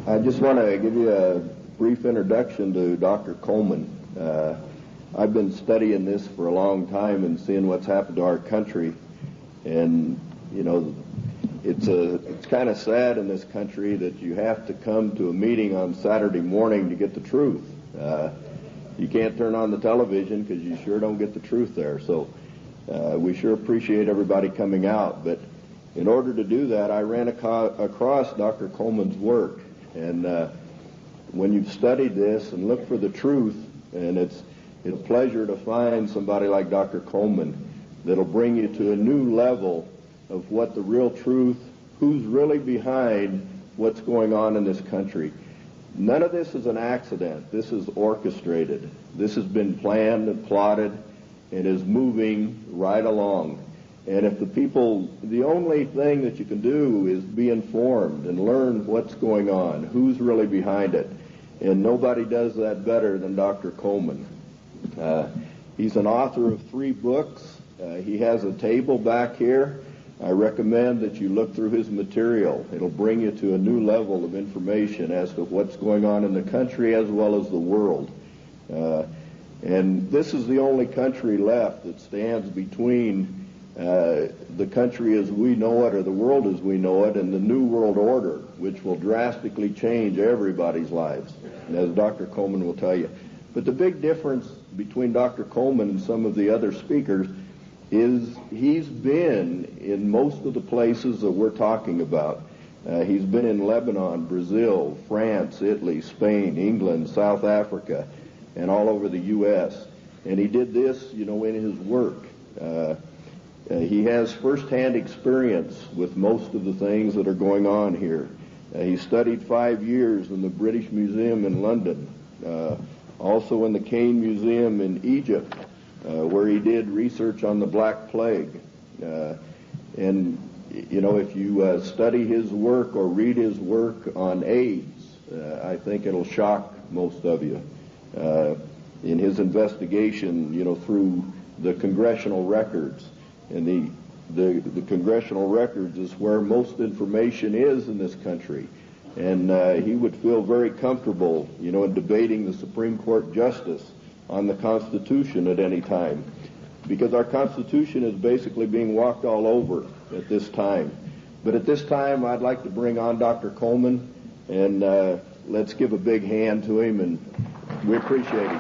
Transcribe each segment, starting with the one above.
I just want to give you a brief introduction to Dr. Coleman. I've been studying this for a long time and seeing what's happened to our country, and you know, it's kind of sad in this country that you have to come to a meeting on Saturday morning to get the truth. You can't turn on the television because you sure don't get the truth there. So we sure appreciate everybody coming out. But in order to do that, I ran across Dr. Coleman's work. And when you've studied this and looked for the truth, and it's a pleasure to find somebody like Dr. Coleman that'll bring you to a new level of what the real truth, who's really behind what's going on in this country. None of this is an accident. This is orchestrated. This has been planned and plotted and is moving right along. And if the only thing that you can do is be informed and learn what's going on, who's really behind it. And nobody does that better than Dr. Coleman. He's an author of 3 books. He has a table back here. I recommend that you look through his material. It'll bring you to a new level of information as to what's going on in the country as well as the world. And this is the only country left that stands between the country as we know it, or the world as we know it, and the New World Order, which will drastically change everybody's lives, as Dr. Coleman will tell you. But the big difference between Dr. Coleman and some of the other speakers is he's been in most of the places that we're talking about. He's been in Lebanon, Brazil, France, Italy, Spain, England, South Africa, and all over the U.S. And he did this, you know, in his work. He has first-hand experience with most of the things that are going on here. He studied 5 years in the British Museum in London, also in the Cain Museum in Egypt, where he did research on the Black Plague. And, you know, if you study his work or read his work on AIDS, I think it'll shock most of you. In his investigation, you know, through the congressional records. And the congressional records is where most information is in this country. And he would feel very comfortable, you know, in debating the Supreme Court justice on the Constitution at any time, because our Constitution is basically being walked all over at this time. But at this time, I'd like to bring on Dr. Coleman, and let's give a big hand to him, and we appreciate him.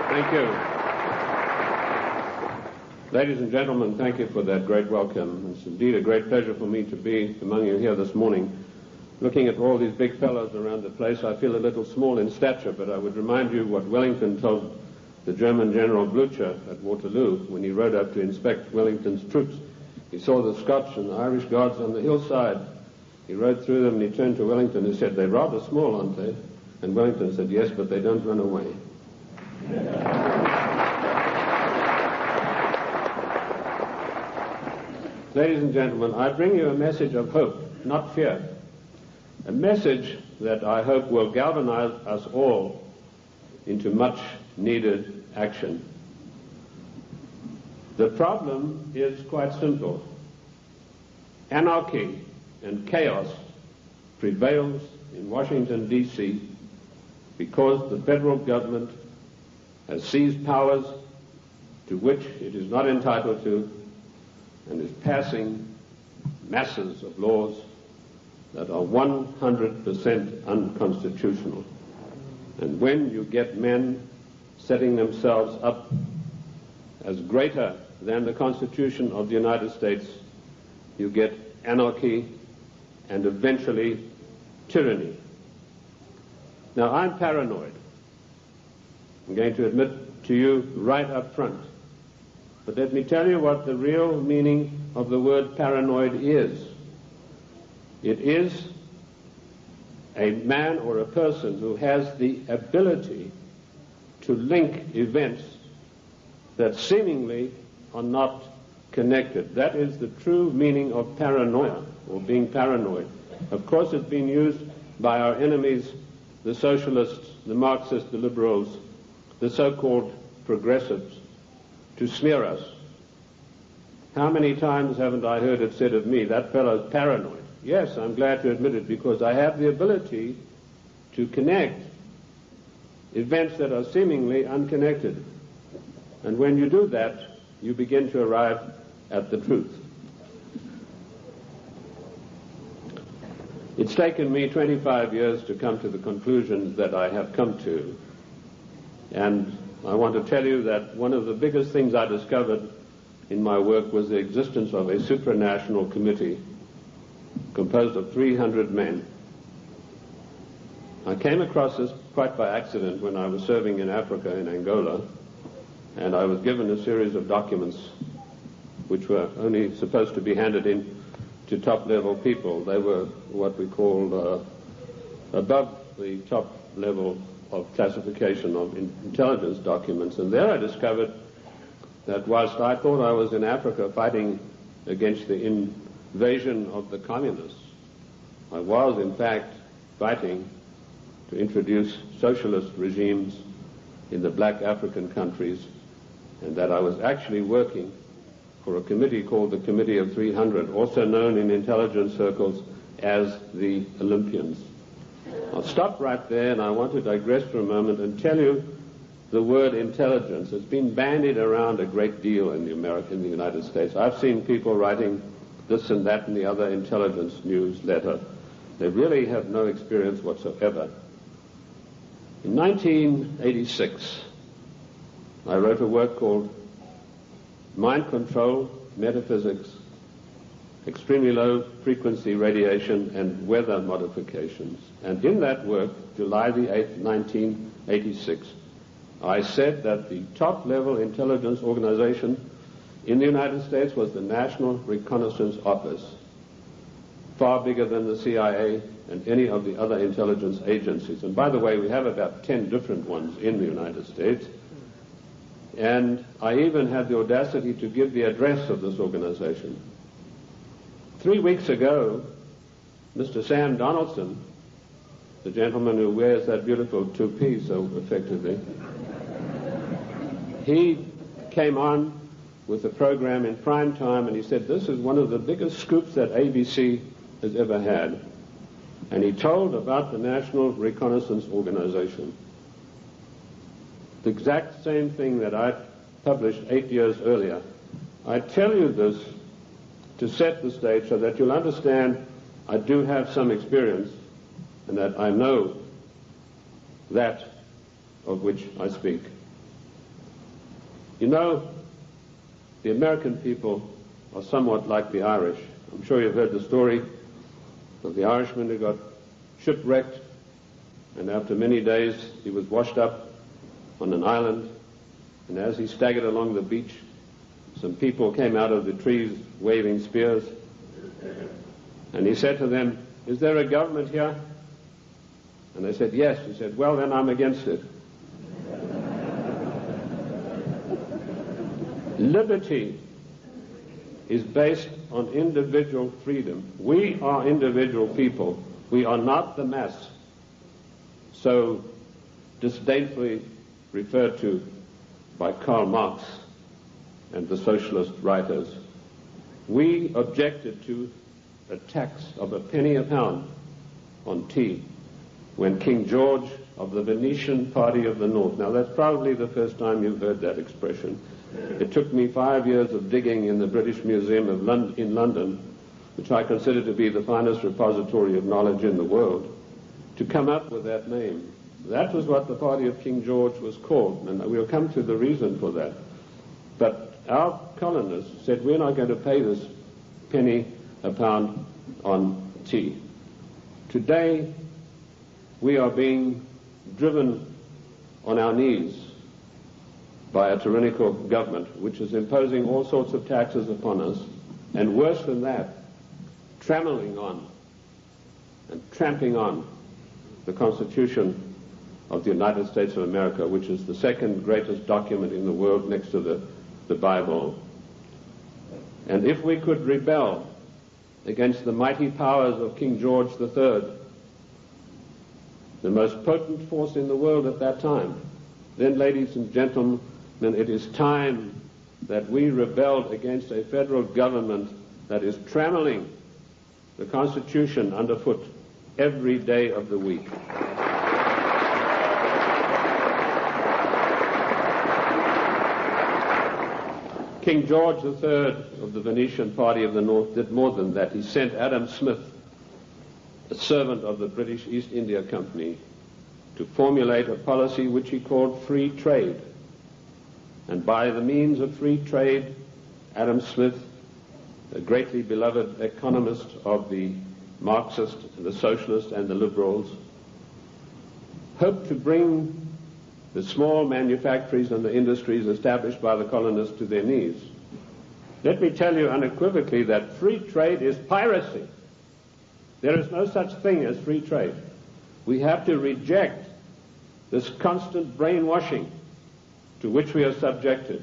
Thank you. Ladies and gentlemen, thank you for that great welcome. It's indeed a great pleasure for me to be among you here this morning. Looking at all these big fellows around the place, I feel a little small in stature, but I would remind you what Wellington told the German General Blücher at Waterloo when he rode up to inspect Wellington's troops. He saw the Scotch and the Irish Guards on the hillside. He rode through them and he turned to Wellington and said, "They're rather small, aren't they?" And Wellington said, "Yes, but they don't run away." Ladies and gentlemen, I bring you a message of hope, not fear. A message that I hope will galvanize us all into much needed action. The problem is quite simple. Anarchy and chaos prevails in Washington, D.C. because the federal government has seized powers to which it is not entitled to and is passing masses of laws that are 100% unconstitutional. And when you get men setting themselves up as greater than the Constitution of the United States, you get anarchy and eventually tyranny. Now, I'm paranoid. I'm going to admit to you right up front. But let me tell you what the real meaning of the word paranoid is. It is a man or a person who has the ability to link events that seemingly are not connected. That is the true meaning of paranoia, or being paranoid. Of course, it's been used by our enemies the socialists, the Marxists, the liberals, the so-called progressives, to smear us. How many times haven't I heard it said of me, that fellow's paranoid? Yes, I'm glad to admit it, because I have the ability to connect events that are seemingly unconnected. And when you do that, you begin to arrive at the truth. It's taken me 25 years to come to the conclusions that I have come to. And I want to tell you that one of the biggest things I discovered in my work was the existence of a supranational committee composed of 300 men. I came across this quite by accident when I was serving in Africa, in Angola, and I was given a series of documents which were only supposed to be handed in to top-level people. They were what we called above the top level of classification of intelligence documents. And there I discovered that whilst I thought I was in Africa fighting against the invasion of the communists, I was in fact fighting to introduce socialist regimes in the black African countries, and that I was actually working for a committee called the Committee of 300, also known in intelligence circles as the Olympians. I'll stop right there, and I want to digress for a moment and tell you the word intelligence has been bandied around a great deal in the United States. I've seen people writing this and that and the other intelligence newsletter. They really have no experience whatsoever. In 1986, I wrote a work called Mind Control, Metaphysics, Extremely Low Frequency Radiation and Weather Modifications. And in that work, July the 8th, 1986, I said that the top-level intelligence organization in the United States was the National Reconnaissance Office, far bigger than the CIA and any of the other intelligence agencies. And by the way, we have about 10 different ones in the United States. And I even had the audacity to give the address of this organization. 3 weeks ago, Mr. Sam Donaldson, the gentleman who wears that beautiful toupee so effectively, he came on with a program in prime time, and he said, this is one of the biggest scoops that ABC has ever had. And he told about the National Reconnaissance Organization. The exact same thing that I published 8 years earlier. I tell you this to set the stage so that you'll understand I do have some experience and that I know that of which I speak. You know, the American people are somewhat like the Irish. I'm sure you've heard the story of the Irishman who got shipwrecked, and after many days he was washed up on an island, and as he staggered along the beach, some people came out of the trees waving spears, and he said to them, is there a government here? And they said, yes. He said, well, then I'm against it. Liberty is based on individual freedom. We are individual people. We are not the mass, so disdainfully referred to by Karl Marx and the socialist writers. We objected to a tax of a penny a pound on tea when King George of the Venetian Party of the North, now that's probably the first time you've heard that expression. It took me 5 years of digging in the British Museum in London, which I consider to be the finest repository of knowledge in the world, to come up with that name. That was what the party of King George was called, and we'll come to the reason for that. But our colonists said, we're not going to pay this penny a pound on tea. Today, we are being driven on our knees by a tyrannical government which is imposing all sorts of taxes upon us, and worse than that, trammeling on and tramping on the Constitution of the United States of America, which is the second greatest document in the world next to the Bible. And if we could rebel against the mighty powers of King George III, the most potent force in the world at that time. Then, ladies and gentlemen, it is time that we rebelled against a federal government that is trammeling the Constitution underfoot every day of the week. King George III of the Venetian Party of the North did more than that. He sent Adam Smith, a servant of the British East India Company, to formulate a policy which he called free trade. And by the means of free trade, Adam Smith, a greatly beloved economist of the Marxist, the Socialist, and the Liberals, hoped to bring the small manufactories and the industries established by the colonists to their knees. Let me tell you unequivocally that free trade is piracy. There is no such thing as free trade. We have to reject this constant brainwashing to which we are subjected.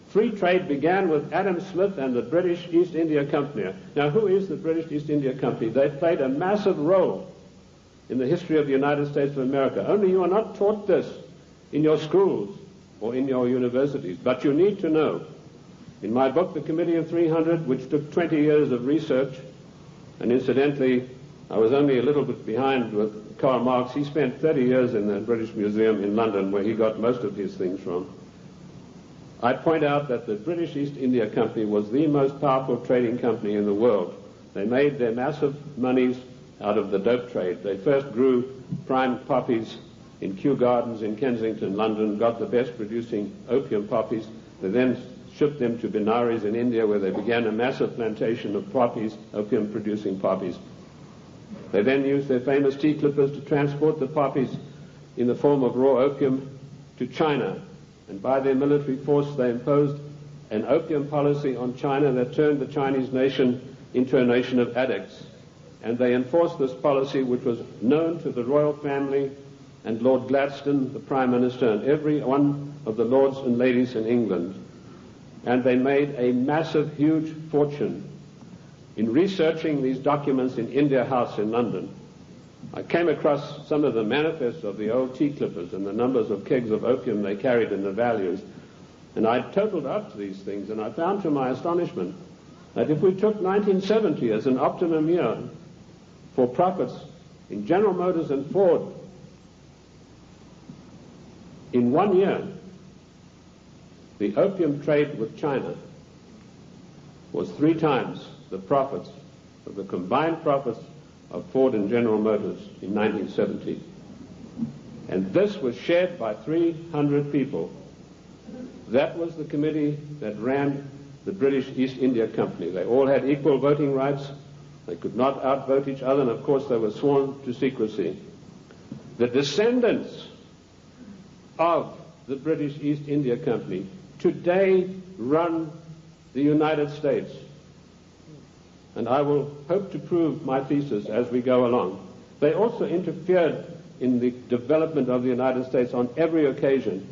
Free trade began with Adam Smith and the British East India Company. Now, who is the British East India Company? They played a massive role in the history of the United States of America. Only you are not taught this in your schools or in your universities, but you need to know. In my book, The Committee of 300, which took 20 years of research, and incidentally, I was only a little bit behind with Karl Marx. He spent 30 years in the British Museum in London, where he got most of his things from. I point out that the British East India Company was the most powerful trading company in the world. They made their massive monies out of the dope trade. They first grew prime poppies in Kew Gardens in Kensington, London, got the best producing opium poppies. They then shipped them to Benares in India, where they began a massive plantation of poppies, opium-producing poppies. They then used their famous tea clippers to transport the poppies in the form of raw opium to China. And by their military force, they imposed an opium policy on China that turned the Chinese nation into a nation of addicts. And they enforced this policy, which was known to the royal family and Lord Gladstone, the Prime Minister, and every one of the lords and ladies in England. And they made a massive, huge fortune. In researching these documents in India House in London, I came across some of the manifests of the old tea clippers and the numbers of kegs of opium they carried and the values. And I totaled up these things, and I found to my astonishment that if we took 1970 as an optimum year for profits in General Motors and Ford, in 1 year, the opium trade with China was 3 times the profits of the combined profits of Ford and General Motors in 1970. And this was shared by 300 people. That was the committee that ran the British East India Company. They all had equal voting rights. They could not outvote each other, and of course they were sworn to secrecy. The descendants of the British East India Company today run the United States. And I will hope to prove my thesis as we go along. They also interfered in the development of the United States on every occasion.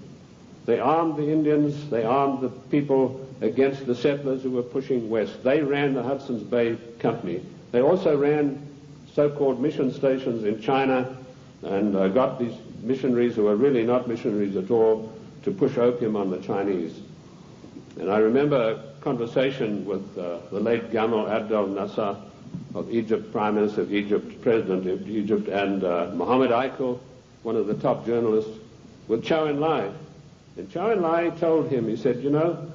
They armed the Indians, they armed the people against the settlers who were pushing west. They ran the Hudson's Bay Company. They also ran so-called mission stations in China and got these missionaries who were really not missionaries at all to push opium on the Chinese. And I remember a conversation with the late Gamal Abdel Nasser of Egypt, Prime Minister of Egypt, President of Egypt, and Mohammed Aikel, one of the top journalists, with Chow En-lai. And Chow En-lai told him, he said, you know,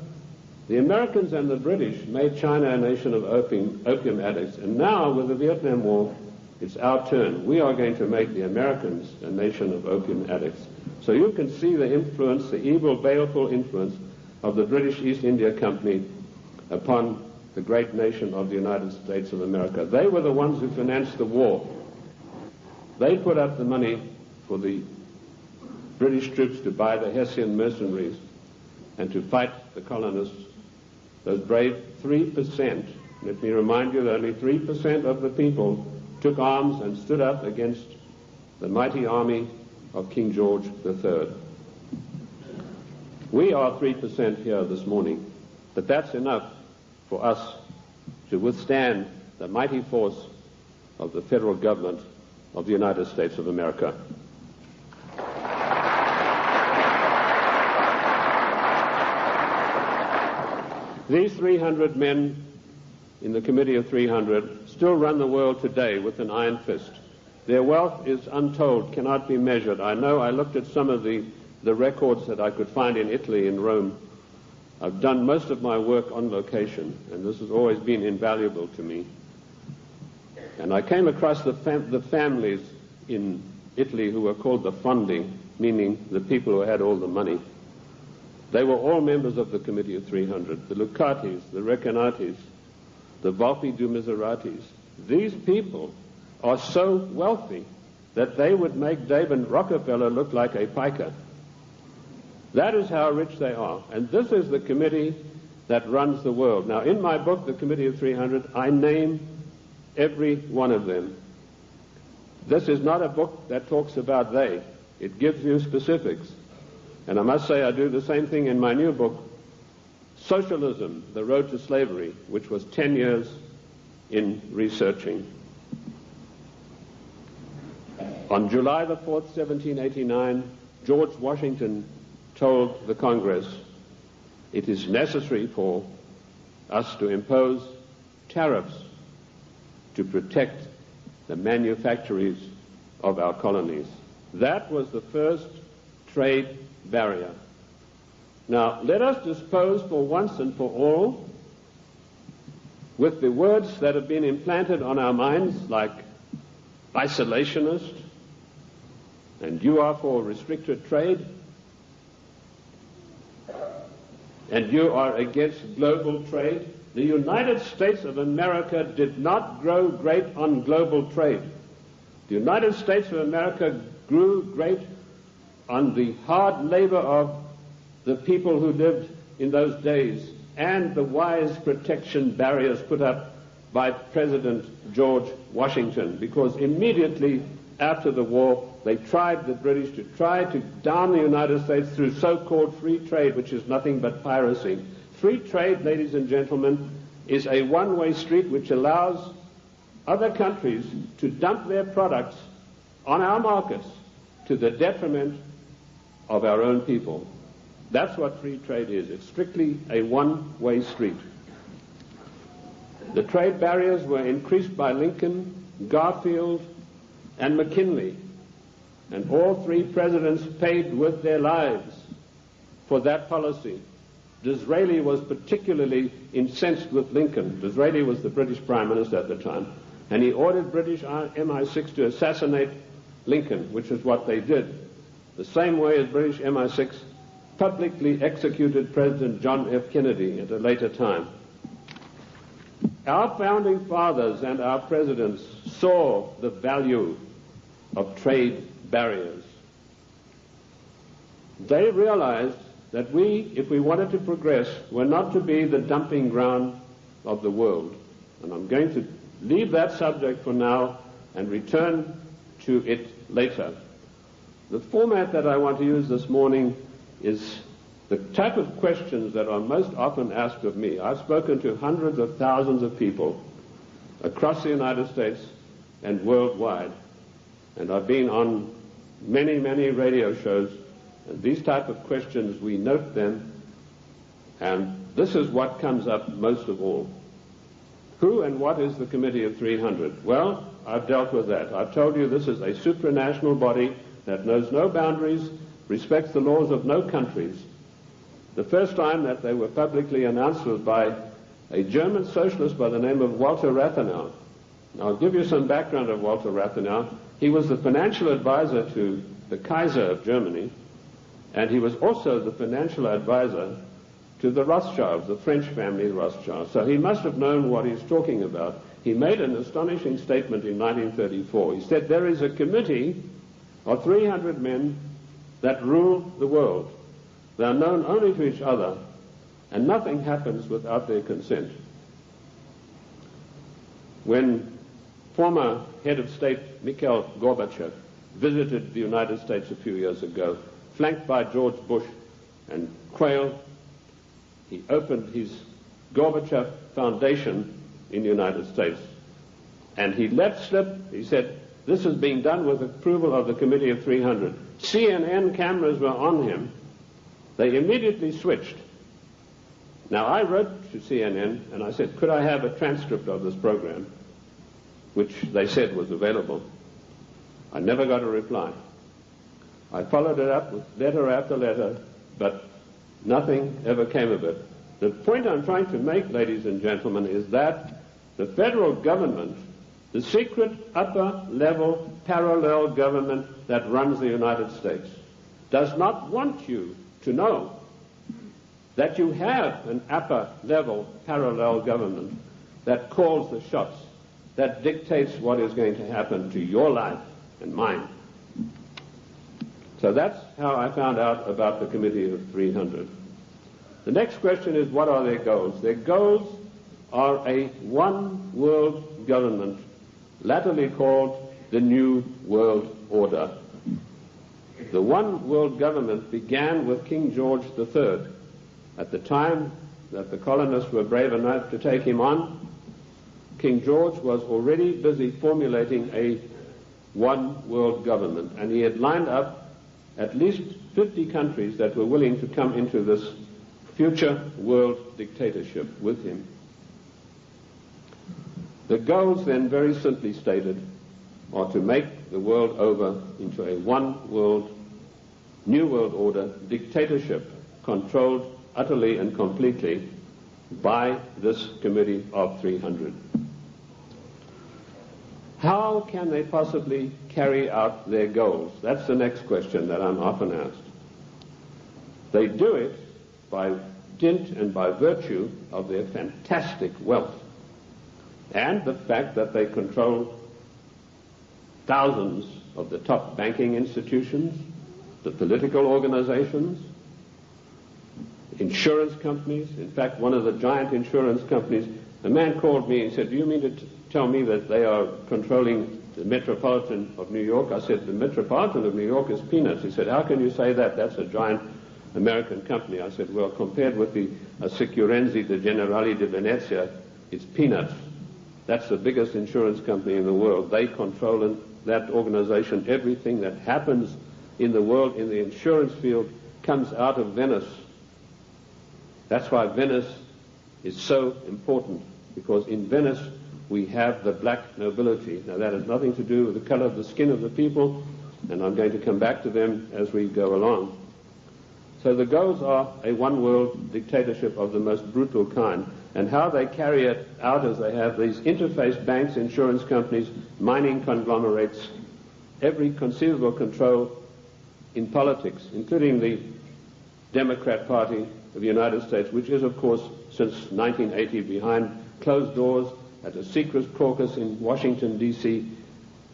the Americans and the British made China a nation of opium addicts, and now with the Vietnam War, it's our turn. We are going to make the Americans a nation of opium addicts. So you can see the influence, the evil, baleful influence of the British East India Company upon the great nation of the United States of America. They were the ones who financed the war. They put up the money for the British troops to buy the Hessian mercenaries and to fight the colonists. Those brave 3%, let me remind you that only 3% of the people took arms and stood up against the mighty army of King George III. We are 3% here this morning, but that's enough for us to withstand the mighty force of the federal government of the United States of America. These 300 men in the Committee of 300 still run the world today with an iron fist. Their wealth is untold, cannot be measured. I know I looked at some of the records that I could find in Italy, in Rome. I've done most of my work on location, and this has always been invaluable to me. And I came across the families in Italy who were called the Fondi, meaning the people who had all the money. They were all members of the Committee of 300, the Lucatis, the Recanatis, the Volpi du Miseratis. These people are so wealthy that they would make David Rockefeller look like a piker. That is how rich they are. And this is the committee that runs the world. Now, in my book, The Committee of 300, I name every one of them. This is not a book that talks about they. It gives you specifics. And I must say I do the same thing in my new book, Socialism, The Road to Slavery, which was 10 years in researching. On July the 4th, 1789, George Washington told the Congress, it is necessary for us to impose tariffs to protect the manufactories of our colonies. That was the first trade barrier. Now, let us dispose for once and for all with the words that have been implanted on our minds, like isolationist, and you are for restricted trade, and you are against global trade. The United States of America did not grow great on global trade. The United States of America grew great on the hard labor of the people who lived in those days and the wise protection barriers put up by President George Washington, because immediately after the war they tried, the British, to try to down the United States through so-called free trade, which is nothing but piracy. Free trade, ladies and gentlemen, is a one-way street which allows other countries to dump their products on our markets to the detriment of our own people. That's what free trade is. It's strictly a one-way street. The trade barriers were increased by Lincoln, Garfield, and McKinley, and all three presidents paid with their lives for that policy. Disraeli was particularly incensed with Lincoln. Disraeli was the British Prime Minister at the time, and he ordered British MI6 to assassinate Lincoln, which is what they did, the same way as British MI6 publicly executed President John F. Kennedy at a later time. Our founding fathers and our presidents saw the value of trade barriers. They realized that we, if we wanted to progress, were not to be the dumping ground of the world. And I'm going to leave that subject for now and return to it later. The format that I want to use this morning is the type of questions that are most often asked of me. I've spoken to hundreds of thousands of people across the United States and worldwide, and I've been on many, many radio shows, and these type of questions, we note them, and this is what comes up most of all. Who and what is the Committee of 300? Well, I've dealt with that. I've told you this is a supranational body that knows no boundaries, respects the laws of no countries. The first time that they were publicly announced was by a German socialist by the name of Walter Rathenau. Now, I'll give you some background of Walter Rathenau. He was the financial advisor to the Kaiser of Germany, and he was also the financial advisor to the Rothschilds, the French family Rothschild. So he must have known what he's talking about. He made an astonishing statement in 1934. He said, there is a committee of 300 men that rule the world. They are known only to each other, and nothing happens without their consent. When former head of state Mikhail Gorbachev visited the United States a few years ago, flanked by George Bush and Quayle, he opened his Gorbachev Foundation in the United States. And he let slip, he said, this is being done with approval of the Committee of 300. CNN cameras were on him. They immediately switched. Now, I wrote to CNN and I said, could I have a transcript of this program, which they said was available. I never got a reply. I followed it up with letter after letter, but nothing ever came of it. The point I'm trying to make, ladies and gentlemen, is that the federal government, the secret upper-level parallel government that runs the United States, does not want you to know that you have an upper-level parallel government that calls the shots, that dictates what is going to happen to your life and mine. So that's how I found out about the Committee of 300. The next question is, what are their goals? Their goals are a one-world government, latterly called the New World Order. The one-world government began with King George III. At the time that the colonists were brave enough to take him on, King George was already busy formulating a one-world government, and he had lined up at least 50 countries that were willing to come into this future world dictatorship with him. The goals then, very simply stated, are to make the world over into a one-world, new world order dictatorship controlled utterly and completely by this Committee of 300. How can they possibly carry out their goals? That's the next question that I'm often asked. They do it by dint and by virtue of their fantastic wealth and the fact that they control thousands of the top banking institutions, the political organizations, insurance companies. In fact, one of the giant insurance companies, a man called me and said, do you mean to tell me that they are controlling the Metropolitan of New York? I said, the Metropolitan of New York is peanuts. He said, how can you say that? That's a giant American company. I said, well, compared with the Assicurenzi, the Generali di Venezia, it's peanuts. That's the biggest insurance company in the world. They control in that organization everything that happens in the world in the insurance field comes out of Venice. That's why Venice is so important, because in Venice we have the black nobility. Now that has nothing to do with the color of the skin of the people, and I'm going to come back to them as we go along. So the goals are a one-world dictatorship of the most brutal kind, and how they carry it out is they have these interface banks, insurance companies, mining conglomerates, every conceivable control in politics, including the Democrat Party of the United States, which is, of course, since 1980 behind closed doors at a secret caucus in Washington, D.C.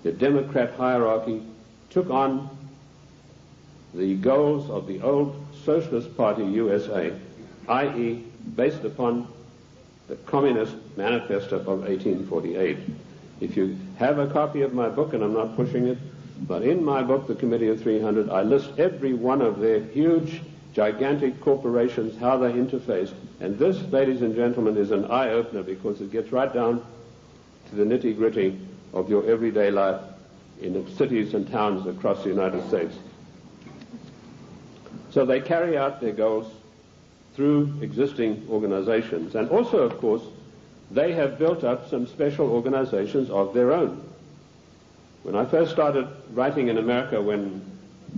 The Democrat hierarchy took on the goals of the old Socialist Party USA, i.e. based upon the Communist Manifesto of 1848. If you have a copy of my book, and I'm not pushing it, but in my book, The Committee of 300, I list every one of their huge, gigantic corporations, how they interface. And this, ladies and gentlemen, is an eye-opener, because it gets right down to the nitty-gritty of your everyday life in the cities and towns across the United States. So they carry out their goals through existing organizations. And also, of course, they have built up some special organizations of their own. When I first started writing in America, when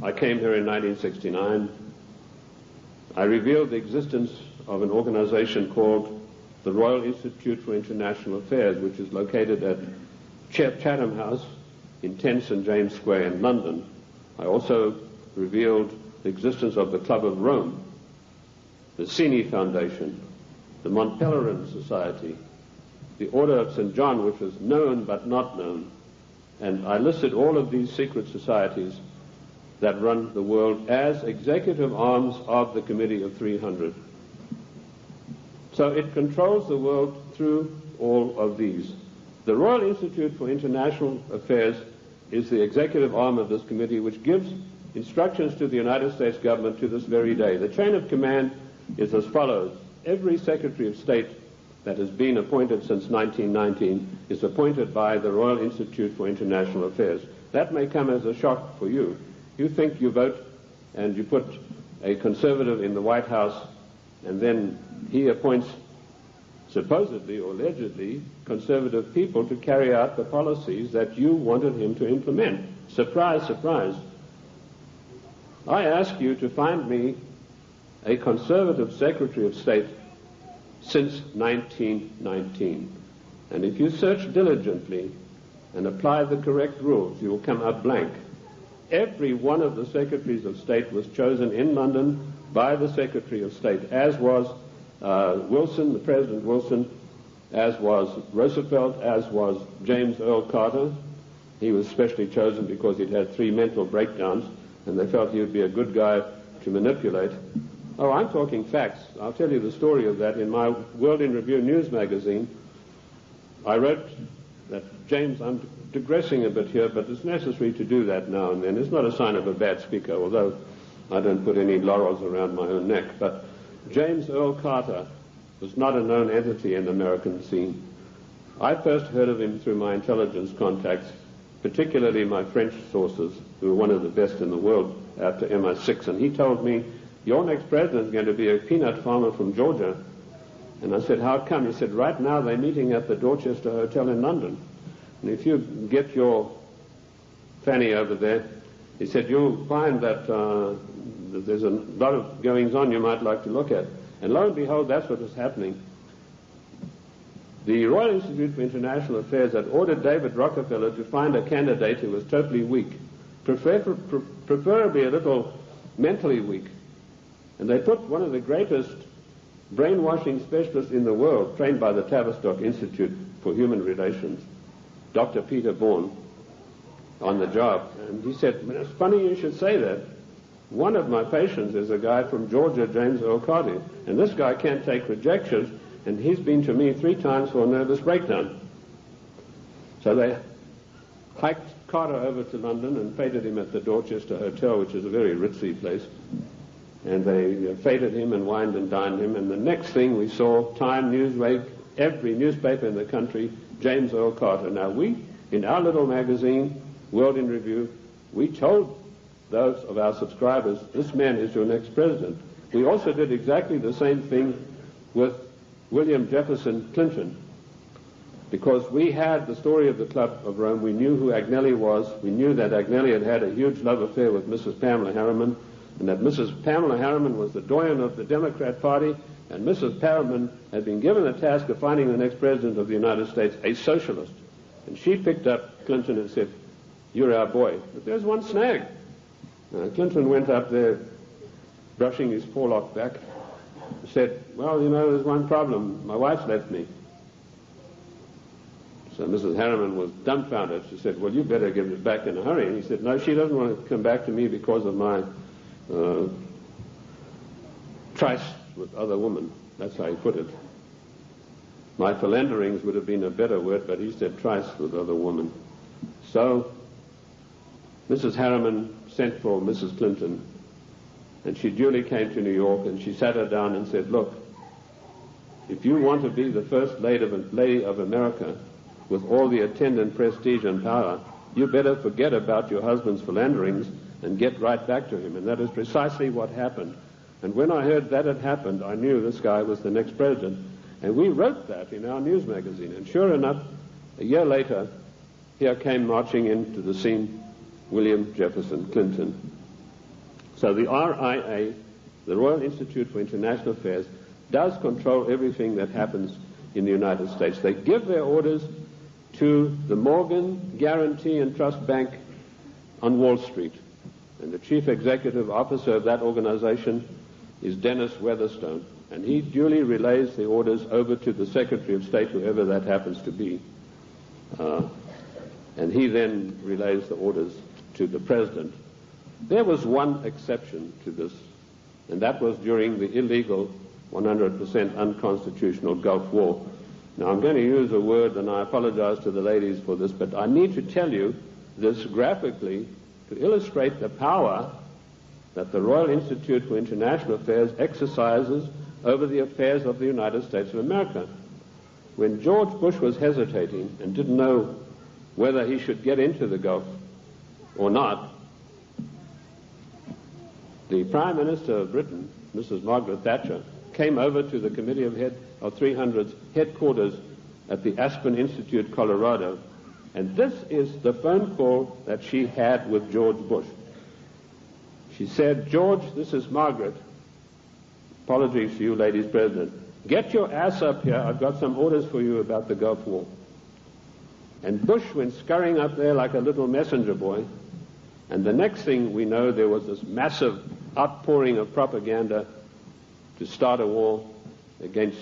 I came here in 1969, I revealed the existence of an organization called the Royal Institute for International Affairs, which is located at Chatham House in 10 St. James Square in London. I also revealed the existence of the Club of Rome, the Cini Foundation, the Mont Pelerin Society, the Order of St. John, which was known but not known. And I listed all of these secret societies that run the world as executive arms of the Committee of 300. So it controls the world through all of these. The Royal Institute for International Affairs is the executive arm of this committee, which gives instructions to the United States government to this very day. The chain of command is as follows. Every Secretary of State that has been appointed since 1919 is appointed by the Royal Institute for International Affairs. That may come as a shock for you. You think you vote and you put a conservative in the White House, and then he appoints supposedly or allegedly conservative people to carry out the policies that you wanted him to implement. Surprise, surprise. I ask you to find me a conservative Secretary of State since 1919. And if you search diligently and apply the correct rules, you will come up blank. Every one of the Secretaries of State was chosen in London by the Secretary of State, as was Wilson, the President Wilson, as was Roosevelt, as was James Earl Carter. He was specially chosen because he'd had 3 mental breakdowns, and they felt he would be a good guy to manipulate. Oh, I'm talking facts. I'll tell you the story of that. In my World in Review news magazine, I wrote that, James, I'm digressing a bit here, but it's necessary to do that now and then. It's not a sign of a bad speaker, although I don't put any laurels around my own neck. But James Earl Carter was not a known entity in the American scene. I first heard of him through my intelligence contacts, particularly my French sources, who were one of the best in the world after MI6, and he told me, your next president is going to be a peanut farmer from Georgia. And I said, how come? He said, right now they're meeting at the Dorchester Hotel in London. And if you get your fanny over there, he said, you'll find that there's a lot of goings on you might like to look at. And lo and behold, that's what is happening. The Royal Institute for International Affairs had ordered David Rockefeller to find a candidate who was totally weak, preferably a little mentally weak. And they put one of the greatest brainwashing specialists in the world, trained by the Tavistock Institute for Human Relations, Dr. Peter Bourne, on the job. And he said, it's funny you should say that. One of my patients is a guy from Georgia, James Earl Carter, and this guy can't take rejection, and he's been to me 3 times for a nervous breakdown. So they hiked Carter over to London and feted him at the Dorchester Hotel, which is a very ritzy place. And they feted him and wined and dined him. And the next thing we saw, Time, Newsweek, every newspaper in the country, James Earl Carter. Now we, in our little magazine, World in Review, we told those of our subscribers, this man is your next president. We also did exactly the same thing with William Jefferson Clinton, because we had the story of the Club of Rome. We knew who Agnelli was. We knew that Agnelli had had a huge love affair with Mrs. Pamela Harriman, and that Mrs. Pamela Harriman was the doyen of the Democrat Party, and Mrs. Harriman had been given the task of finding the next president of the United States, a socialist. And she picked up Clinton and said, you're our boy. But there's one snag. Clinton went up there, brushing his forelock back, said, well, you know, there's one problem. My wife's left me. So Mrs. Harriman was dumbfounded. She said, well, you better give it back in a hurry. And he said, no, she doesn't want to come back to me because of my tryst with other women. That's how he put it. My philanderings would have been a better word, but he said tryst with other women. So Mrs. Harriman sent for Mrs. Clinton, and she duly came to New York, and she sat her down and said, look, if you want to be the first lady of America with all the attendant prestige and power, you better forget about your husband's philanderings and get right back to him. And that is precisely what happened. And when I heard that had happened, I knew this guy was the next president. And we wrote that in our news magazine. And sure enough, a year later, here came marching into the scene William Jefferson Clinton. So the RIA, the Royal Institute for International Affairs, does control everything that happens in the United States. They give their orders to the Morgan Guarantee and Trust Bank on Wall Street. And the chief executive officer of that organization is Dennis Weatherstone. And he duly relays the orders over to the Secretary of State, whoever that happens to be. And he then relays the orders to the President. There was one exception to this, and that was during the illegal, 100% unconstitutional Gulf War. Now, I'm going to use a word, and I apologize to the ladies for this, but I need to tell you this graphically to illustrate the power that the Royal Institute for International Affairs exercises over the affairs of the United States of America. when George Bush was hesitating and didn't know whether he should get into the Gulf or not, the Prime Minister of Britain, Mrs. Margaret Thatcher, came over to the Committee of 300's headquarters at the Aspen Institute, Colorado, and this is the phone call that she had with George Bush. She said, "George, this is Margaret. Apologies to you, ladies president. Get your ass up here. I've got some orders for you about the Gulf War." And Bush went scurrying up there like a little messenger boy. And the next thing we know, there was this massive outpouring of propaganda to start a war against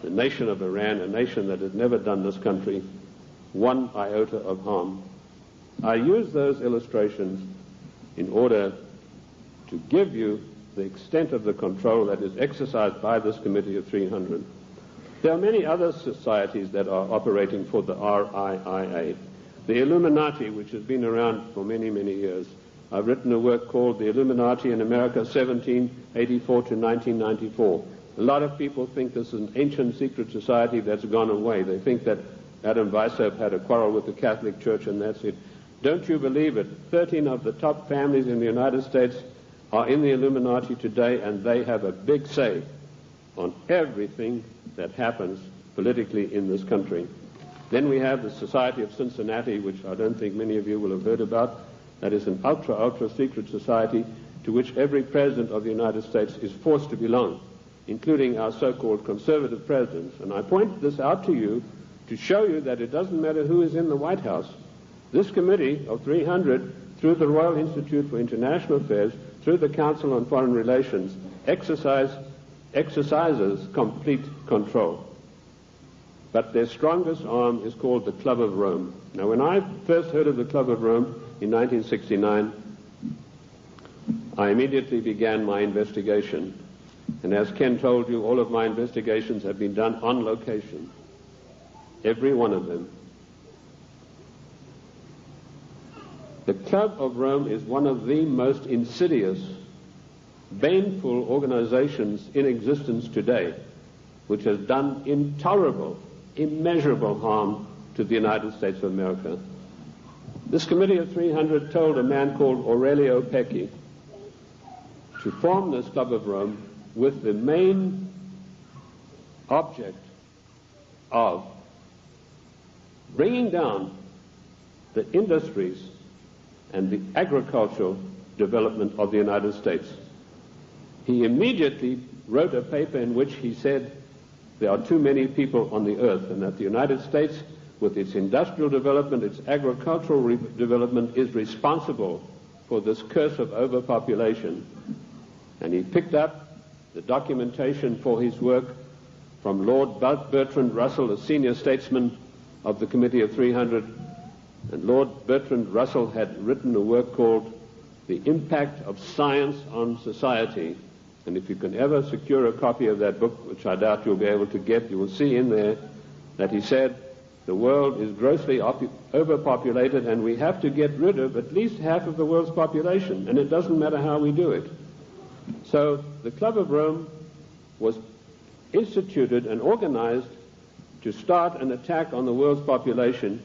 the nation of Iran, a nation that had never done this country one iota of harm. I use those illustrations in order to give you the extent of the control that is exercised by this Committee of 300. There are many other societies that are operating for the RIIA. The Illuminati, which has been around for many, many years. I've written a work called The Illuminati in America, 1784 to 1994. A lot of people think this is an ancient secret society that's gone away. They think that Adam Weishaupt had a quarrel with the Catholic Church and that's it. Don't you believe it? 13 of the top families in the United States are in the Illuminati today, and they have a big say on everything that happens politically in this country. Then we have the Society of Cincinnati, which I don't think many of you will have heard about. That is an ultra secret society to which every president of the United States is forced to belong, including our so-called conservative presidents. And I point this out to you to show you that it doesn't matter who is in the White House. This Committee of 300, through the Royal Institute for International Affairs, through the Council on Foreign Relations, exercises complete control. But their strongest arm is called the Club of Rome. Now, when I first heard of the Club of Rome in 1969, I immediately began my investigation. And as Ken told you, all of my investigations have been done on location. Every one of them. The Club of Rome is one of the most insidious, baneful organizations in existence today, which has done intolerable, immeasurable harm to the United States of America. This Committee of 300 told a man called Aurelio Pecci to form this Club of Rome with the main object of bringing down the industries and the agricultural development of the United States. He immediately wrote a paper in which he said there are too many people on the earth and that the United States, with its industrial development, its agricultural development, is responsible for this curse of overpopulation. And he picked up the documentation for his work from Lord Bertrand Russell, a senior statesman of the Committee of 300. And Lord Bertrand Russell had written a work called The Impact of Science on Society. And if you can ever secure a copy of that book, which I doubt you'll be able to get, you will see in there that he said the world is grossly overpopulated and we have to get rid of at least half of the world's population, and it doesn't matter how we do it. So the Club of Rome was instituted and organized to start an attack on the world's population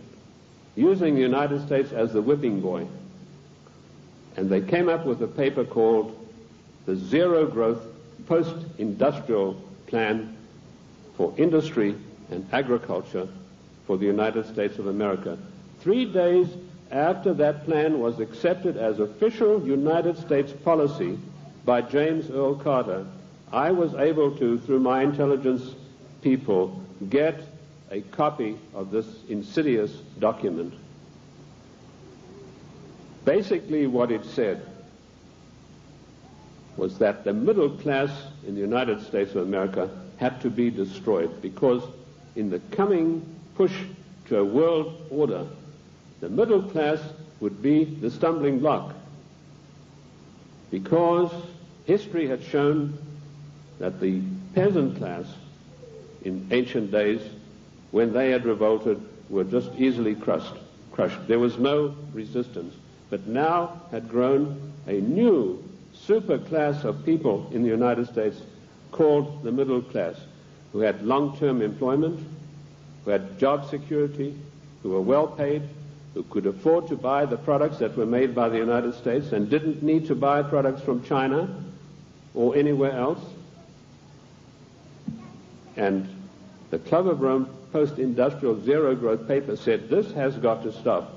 using the United States as the whipping boy. And they came up with a paper called the Zero Growth Post-Industrial Plan for Industry and Agriculture for the United States of America. 3 days after that plan was accepted as official United States policy by James Earl Carter, I was able to, through my intelligence people, get a copy of this insidious document. Basically what it said was that the middle class in the United States of America had to be destroyed because in the coming push to a world order, the middle class would be the stumbling block because history had shown that the peasant class in ancient days, when they had revolted, were just easily crushed. There was no resistance. But now had grown a new super class of people in the United States called the middle class, who had long-term employment, who had job security, who were well paid, who could afford to buy the products that were made by the United States and didn't need to buy products from China or anywhere else. And the Club of Rome post-industrial zero-growth paper said, this has got to stop.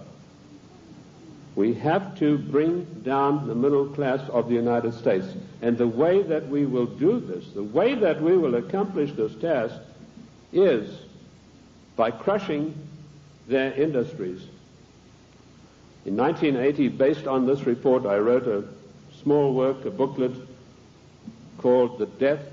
We have to bring down the middle class of the United States. And the way that we will do this, the way that we will accomplish this task, is by crushing their industries. In 1980, based on this report, I wrote a small work, a booklet, called The Death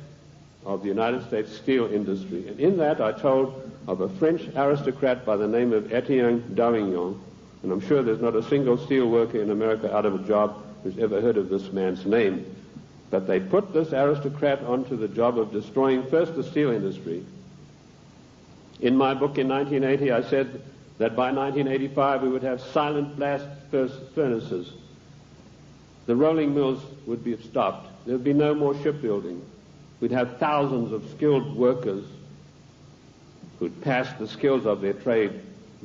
of the United States Steel Industry. And in that I told of a French aristocrat by the name of Etienne Davignon, and I'm sure there's not a single steel worker in America out of a job who's ever heard of this man's name. But they put this aristocrat onto the job of destroying first the steel industry. In my book in 1980, I said that by 1985 we would have silent blast furnaces. The rolling mills would be stopped. There would be no more shipbuilding. We'd have thousands of skilled workers who'd passed the skills of their trade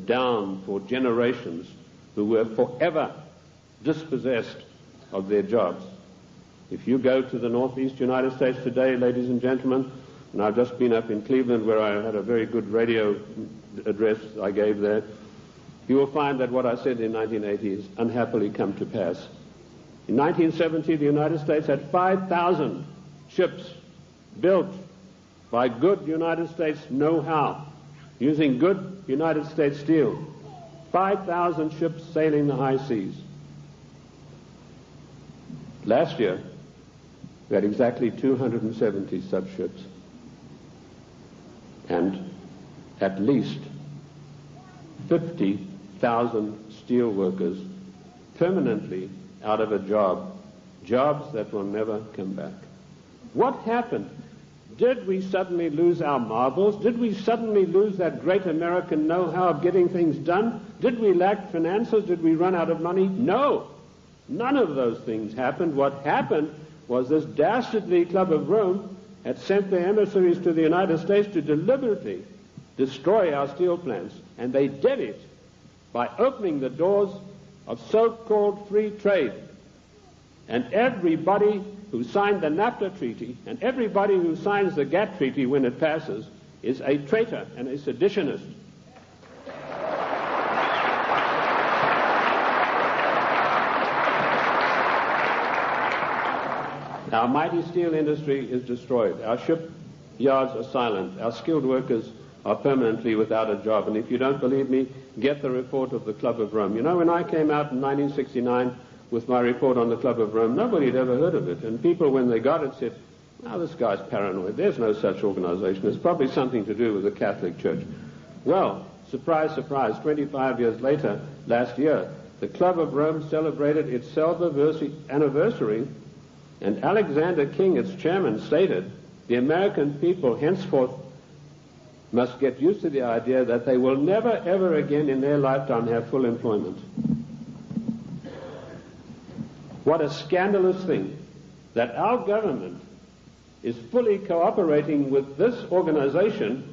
down for generations, who were forever dispossessed of their jobs. If you go to the northeast United States today, ladies and gentlemen, and I've just been up in Cleveland where I had a very good radio address I gave there, you will find that what I said in 1980 has unhappily come to pass. In 1970, the United States had 5,000 ships built by good United States know-how, using good United States steel. 5,000 ships sailing the high seas. Last year, we had exactly 270 such ships, and at least 50,000 steel workers permanently out of a job, jobs that will never come back. What happened? Did we suddenly lose our marbles? Did we suddenly lose that great American know-how of getting things done? Did we lack finances? Did we run out of money? No. None of those things happened. What happened was this dastardly Club of Rome had sent their emissaries to the United States to deliberately destroy our steel plants. And they did it by opening the doors of so-called free trade. And everybody who signed the NAFTA treaty and everybody who signs the GATT treaty when it passes is a traitor and a seditionist. Our mighty steel industry is destroyed. Our shipyards are silent. Our skilled workers are permanently without a job. And if you don't believe me, get the report of the Club of Rome. You know, when I came out in 1969 with my report on the Club of Rome, nobody had ever heard of it. And people, when they got it, said, "Oh, this guy's paranoid. There's no such organization. It's probably something to do with the Catholic Church." Well, surprise, surprise, 25 years later, last year, the Club of Rome celebrated its anniversary, and Alexander King, its chairman, stated, the American people henceforth must get used to the idea that they will never, ever again in their lifetime have full employment. What a scandalous thing that our government is fully cooperating with this organization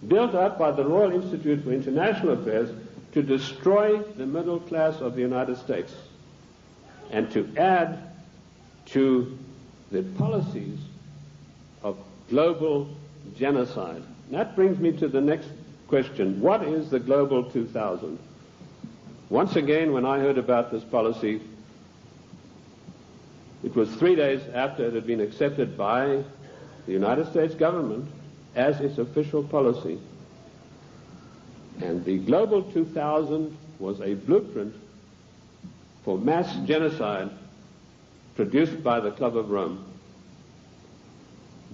built up by the Royal Institute for International Affairs to destroy the middle class of the United States and to add to the policies of global genocide. That brings me to the next question. What is the Global 2000? Once again, when I heard about this policy, it was 3 days after it had been accepted by the United States government as its official policy. And the Global 2000 was a blueprint for mass genocide produced by the Club of Rome.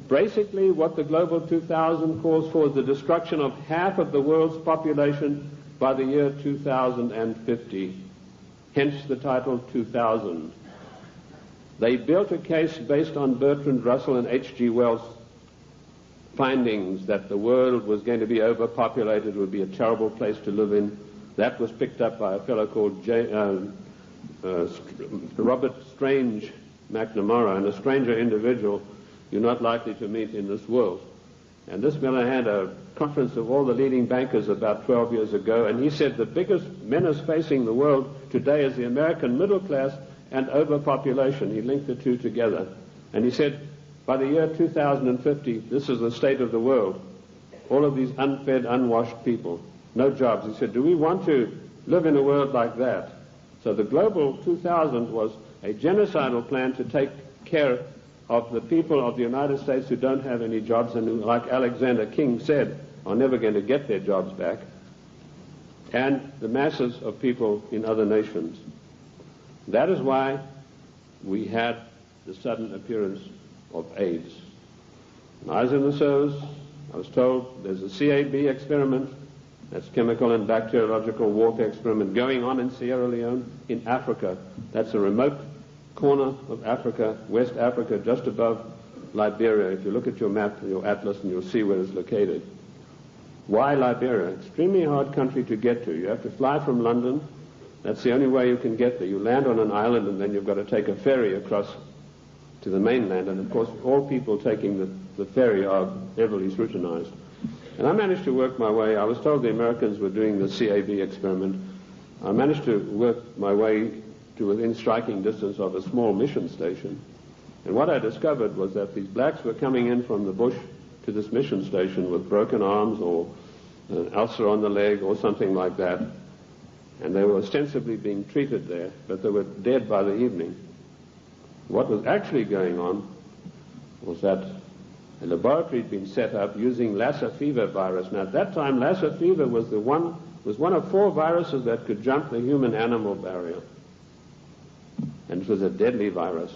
Basically, what the Global 2000 calls for is the destruction of half of the world's population by the year 2050, hence the title 2000. They built a case based on Bertrand Russell and H.G. Wells' findings that the world was going to be overpopulated, would be a terrible place to live in. That was picked up by a fellow called Robert Strange McNamara, and a stranger individual you're not likely to meet in this world. And this Miller had a conference of all the leading bankers about 12 years ago, and he said the biggest menace facing the world today is the American middle class and overpopulation. He linked the two together. And he said, by the year 2050, this is the state of the world. All of these unfed, unwashed people, no jobs. He said, do we want to live in a world like that? So the Global 2000 was a genocidal plan to take care of the people of the United States who don't have any jobs and who, like Alexander King said, are never going to get their jobs back, and the masses of people in other nations. That is why we had the sudden appearance of AIDS. When I was in the service, I was told there's a CAB experiment, that's chemical and bacteriological warfare experiment, going on in Sierra Leone, in Africa. That's a remote corner of Africa, West Africa, just above Liberia. If you look at your map, your atlas, and you'll see where it's located. Why Liberia? Extremely hard country to get to. You have to fly from London. That's the only way you can get there. You land on an island, and then you've got to take a ferry across to the mainland. And, of course, all people taking the ferry are heavily scrutinized. And I managed to work my way. I was told the Americans were doing the CAB experiment. I managed to work my way to within striking distance of a small mission station. And what I discovered was that these blacks were coming in from the bush to this mission station with broken arms or an ulcer on the leg or something like that. And they were ostensibly being treated there, but they were dead by the evening. What was actually going on was that a laboratory had been set up using Lassa fever virus. Now at that time, Lassa fever was one of 4 viruses that could jump the human-animal barrier. And it was a deadly virus.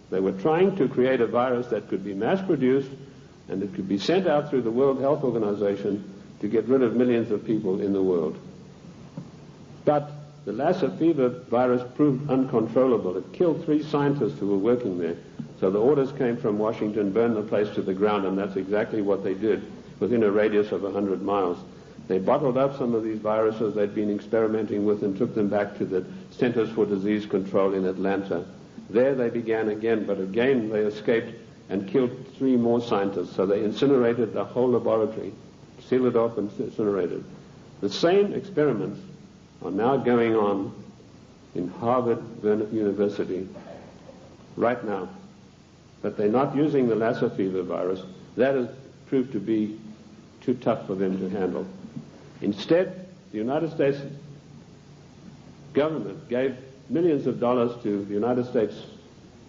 They were trying to create a virus that could be mass-produced and it could be sent out through the World Health Organization to get rid of millions of people in the world. But the Lassa fever virus proved uncontrollable. It killed 3 scientists who were working there. So the orders came from Washington, burn the place to the ground, and that's exactly what they did within a radius of 100 miles. They bottled up some of these viruses they'd been experimenting with and took them back to the Centers for Disease Control in Atlanta. There they began again, but again they escaped and killed 3 more scientists. So they incinerated the whole laboratory, sealed it off and incinerated. The same experiments are now going on in Harvard University right now. But they're not using the Lassa fever virus. That has proved to be too tough for them to handle. Instead, the United States government gave millions of dollars to the United States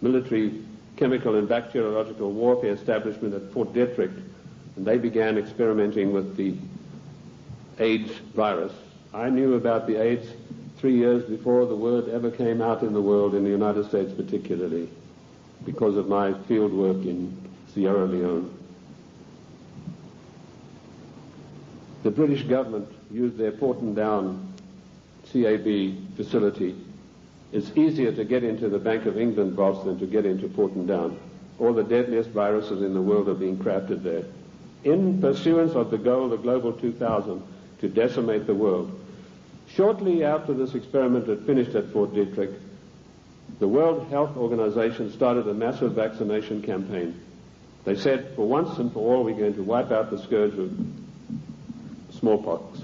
military chemical and bacteriological warfare establishment at Fort Detrick, and they began experimenting with the AIDS virus. I knew about the AIDS 3 years before the word ever came out in the world, in the United States particularly, because of my field work in Sierra Leone. The British government used their Porton Down CAB facility. It's easier to get into the Bank of England vaults than to get into Porton Down. All the deadliest viruses in the world are being crafted there, in pursuance of the goal, the Global 2000, to decimate the world. Shortly after this experiment had finished at Fort Detrick, the World Health Organization started a massive vaccination campaign. They said, for once and for all, we're going to wipe out the scourge of smallpox.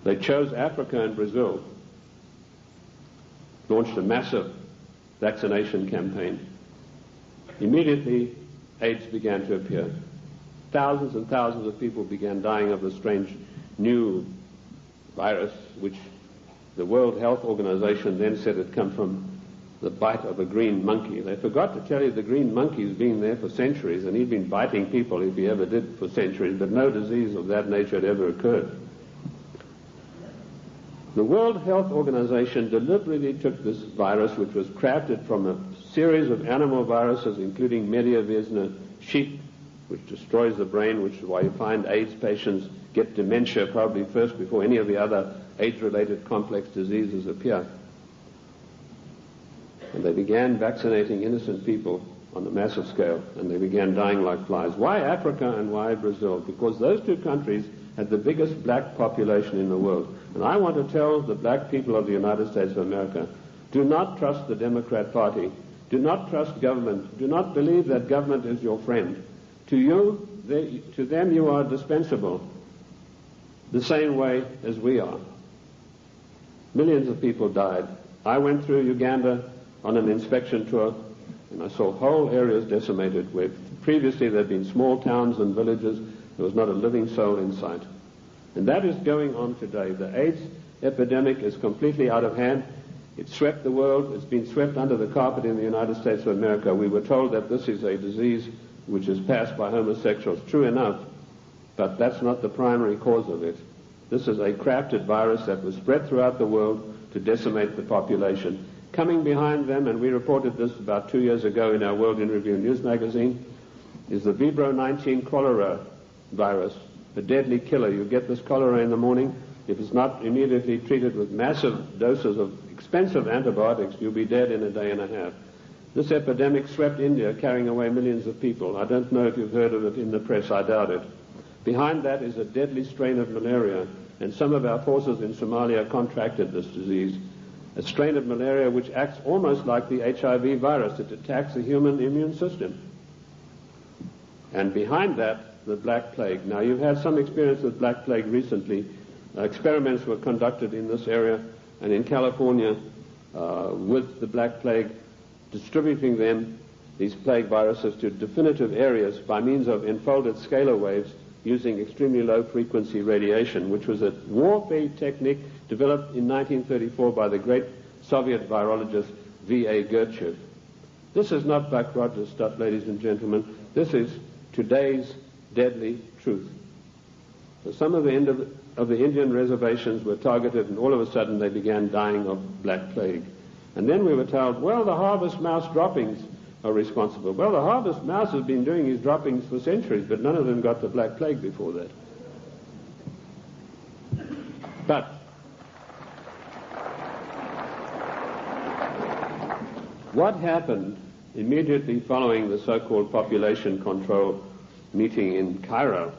They chose Africa and Brazil, launched a massive vaccination campaign. Immediately, AIDS began to appear. Thousands and thousands of people began dying of the strange new virus, which the World Health Organization then said had come from the bite of a green monkey. They forgot to tell you the green monkey's been there for centuries, and he'd been biting people if he ever did for centuries, but no disease of that nature had ever occurred. The World Health Organization deliberately took this virus, which was crafted from a series of animal viruses, including Mediavirus sheep, which destroys the brain, which is why you find AIDS patients get dementia probably first before any of the other AIDS-related complex diseases appear. And they began vaccinating innocent people on a massive scale, and they began dying like flies. Why Africa and why Brazil? Because those 2 countries had the biggest black population in the world. And I want to tell the black people of the United States of America, do not trust the Democrat Party. Do not trust government. Do not believe that government is your friend. To you, to them you are dispensable, the same way as we are. Millions of people died. I went through Uganda on an inspection tour, and I saw whole areas decimated where previously there had been small towns and villages. There was not a living soul in sight. And that is going on today. The AIDS epidemic is completely out of hand. It swept the world. It's been swept under the carpet in the United States of America. We were told that this is a disease which is passed by homosexuals. True enough, but that's not the primary cause of it. This is a crafted virus that was spread throughout the world to decimate the population. Coming behind them, and we reported this about 2 years ago in our World in Review news magazine, is the Vibro 19 cholera virus, a deadly killer. You get this cholera in the morning. If it's not immediately treated with massive doses of expensive antibiotics, you'll be dead in a day and a half. This epidemic swept India, carrying away millions of people. I don't know if you've heard of it in the press. I doubt it. Behind that is a deadly strain of malaria, and some of our forces in Somalia contracted this disease, a strain of malaria which acts almost like the HIV virus. It attacks the human immune system. And behind that, the Black Plague. Now, you've had some experience with Black Plague recently. Experiments were conducted in this area and in California with the Black Plague, distributing them, these plague viruses, to definitive areas by means of enfolded scalar waves using extremely low frequency radiation, which was a warfare technique developed in 1934 by the great Soviet virologist V.A. Gertchev. This is not Buck Rogers stuff, ladies and gentlemen. This is today's deadly truth. So some of the Indian reservations were targeted, and all of a sudden they began dying of Black Plague. And then we were told, well, the harvest mouse droppings are responsible. Well, the harvest mouse has been doing his droppings for centuries, but none of them got the Black Plague before that. But what happened immediately following the so-called population control meeting in Cairo?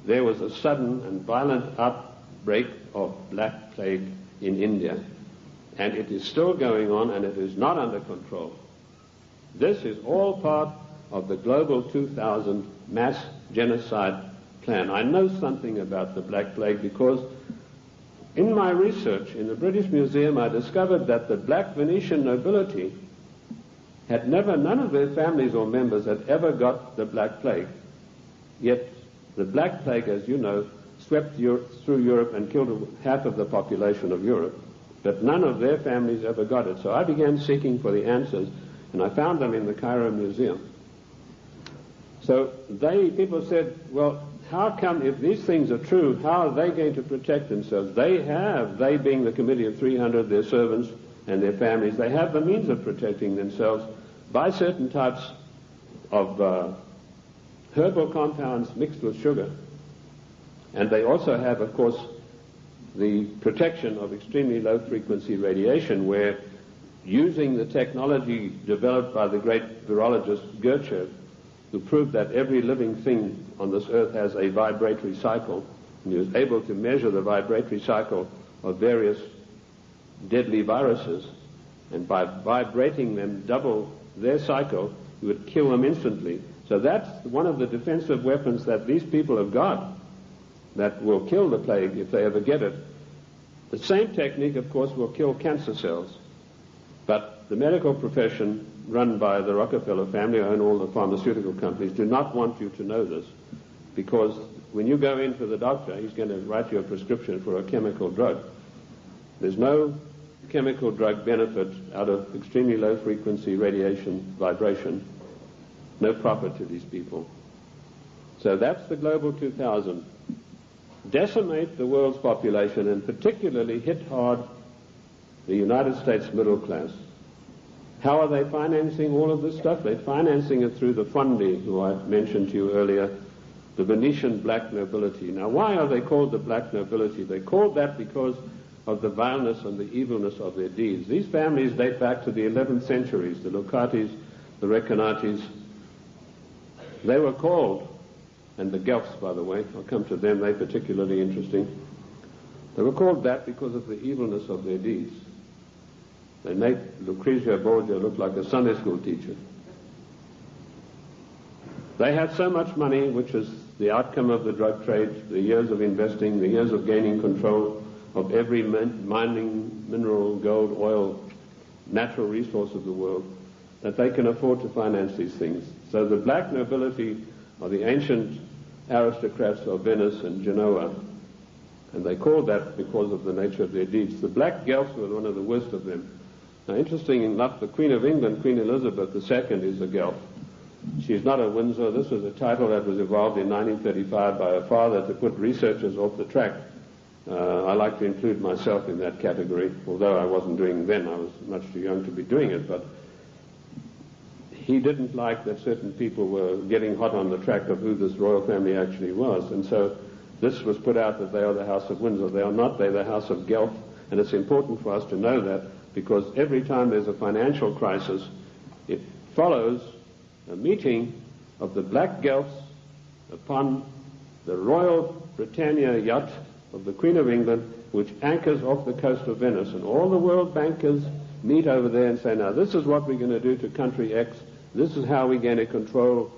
There was a sudden and violent outbreak of Black Plague in India, and it is still going on, and it is not under control. This is all part of the Global 2000 mass genocide plan. I know something about the Black Plague because in my research in the British Museum I discovered that the black Venetian nobility had none of their families or members had ever got the Black Plague. Yet the Black Plague, as you know, swept through Europe and killed half of the population of Europe, but none of their families ever got it. So I began seeking for the answers, and I found them in the Cairo Museum. So people said, well, how come, if these things are true, how are they going to protect themselves? They being the Committee of 300, their servants and their families, they have the means of protecting themselves by certain types of herbal compounds mixed with sugar. And they also have, of course, the protection of extremely low frequency radiation, where using the technology developed by the great virologist Gertchev, who proved that every living thing on this earth has a vibratory cycle, and he was able to measure the vibratory cycle of various deadly viruses, and by vibrating them double their cycle, he would kill them instantly. So that's one of the defensive weapons that these people have got that will kill the plague if they ever get it. The same technique, of course, will kill cancer cells. But the medical profession, run by the Rockefeller family, own all the pharmaceutical companies, do not want you to know this, because when you go in for the doctor, he's going to write you a prescription for a chemical drug. There's no chemical drug benefit out of extremely low frequency radiation vibration. No profit to these people. So that's the Global 2000. Decimate the world's population, and particularly hit hard the United States middle class. How are they financing all of this stuff? They're financing it through the Fondi, who I mentioned to you earlier, the Venetian black nobility. Now, why are they called the black nobility? They're called that because of the vileness and the evilness of their deeds. These families date back to the 11th centuries, the Locatis, the Recanatis. They were called, and the Guelphs, by the way, I'll come to them, they're particularly interesting. They were called that because of the evilness of their deeds. They make Lucrezia Borgia look like a Sunday school teacher. They had so much money, which is the outcome of the drug trade, the years of investing, the years of gaining control of every mining, mineral, gold, oil, natural resource of the world, that they can afford to finance these things. So the black nobility are the ancient aristocrats of Venice and Genoa, and they called that because of the nature of their deeds. The black Guelphs were one of the worst of them. Now, interesting enough, the Queen of England, Queen Elizabeth II, is a Guelph. She's not a Windsor. This was a title that was evolved in 1935 by her father to put researchers off the track. I like to include myself in that category, although I wasn't doing it then. I was much too young to be doing it, but he didn't like that certain people were getting hot on the track of who this royal family actually was, and so this was put out that they are the House of Windsor. They are not. They're the House of Guelph, and it's important for us to know that, because every time there's a financial crisis, it follows a meeting of the black Guelphs upon the Royal Britannia yacht of the Queen of England, which anchors off the coast of Venice, and all the world bankers meet over there and say, now this is what we're going to do to country X, this is how we're going to control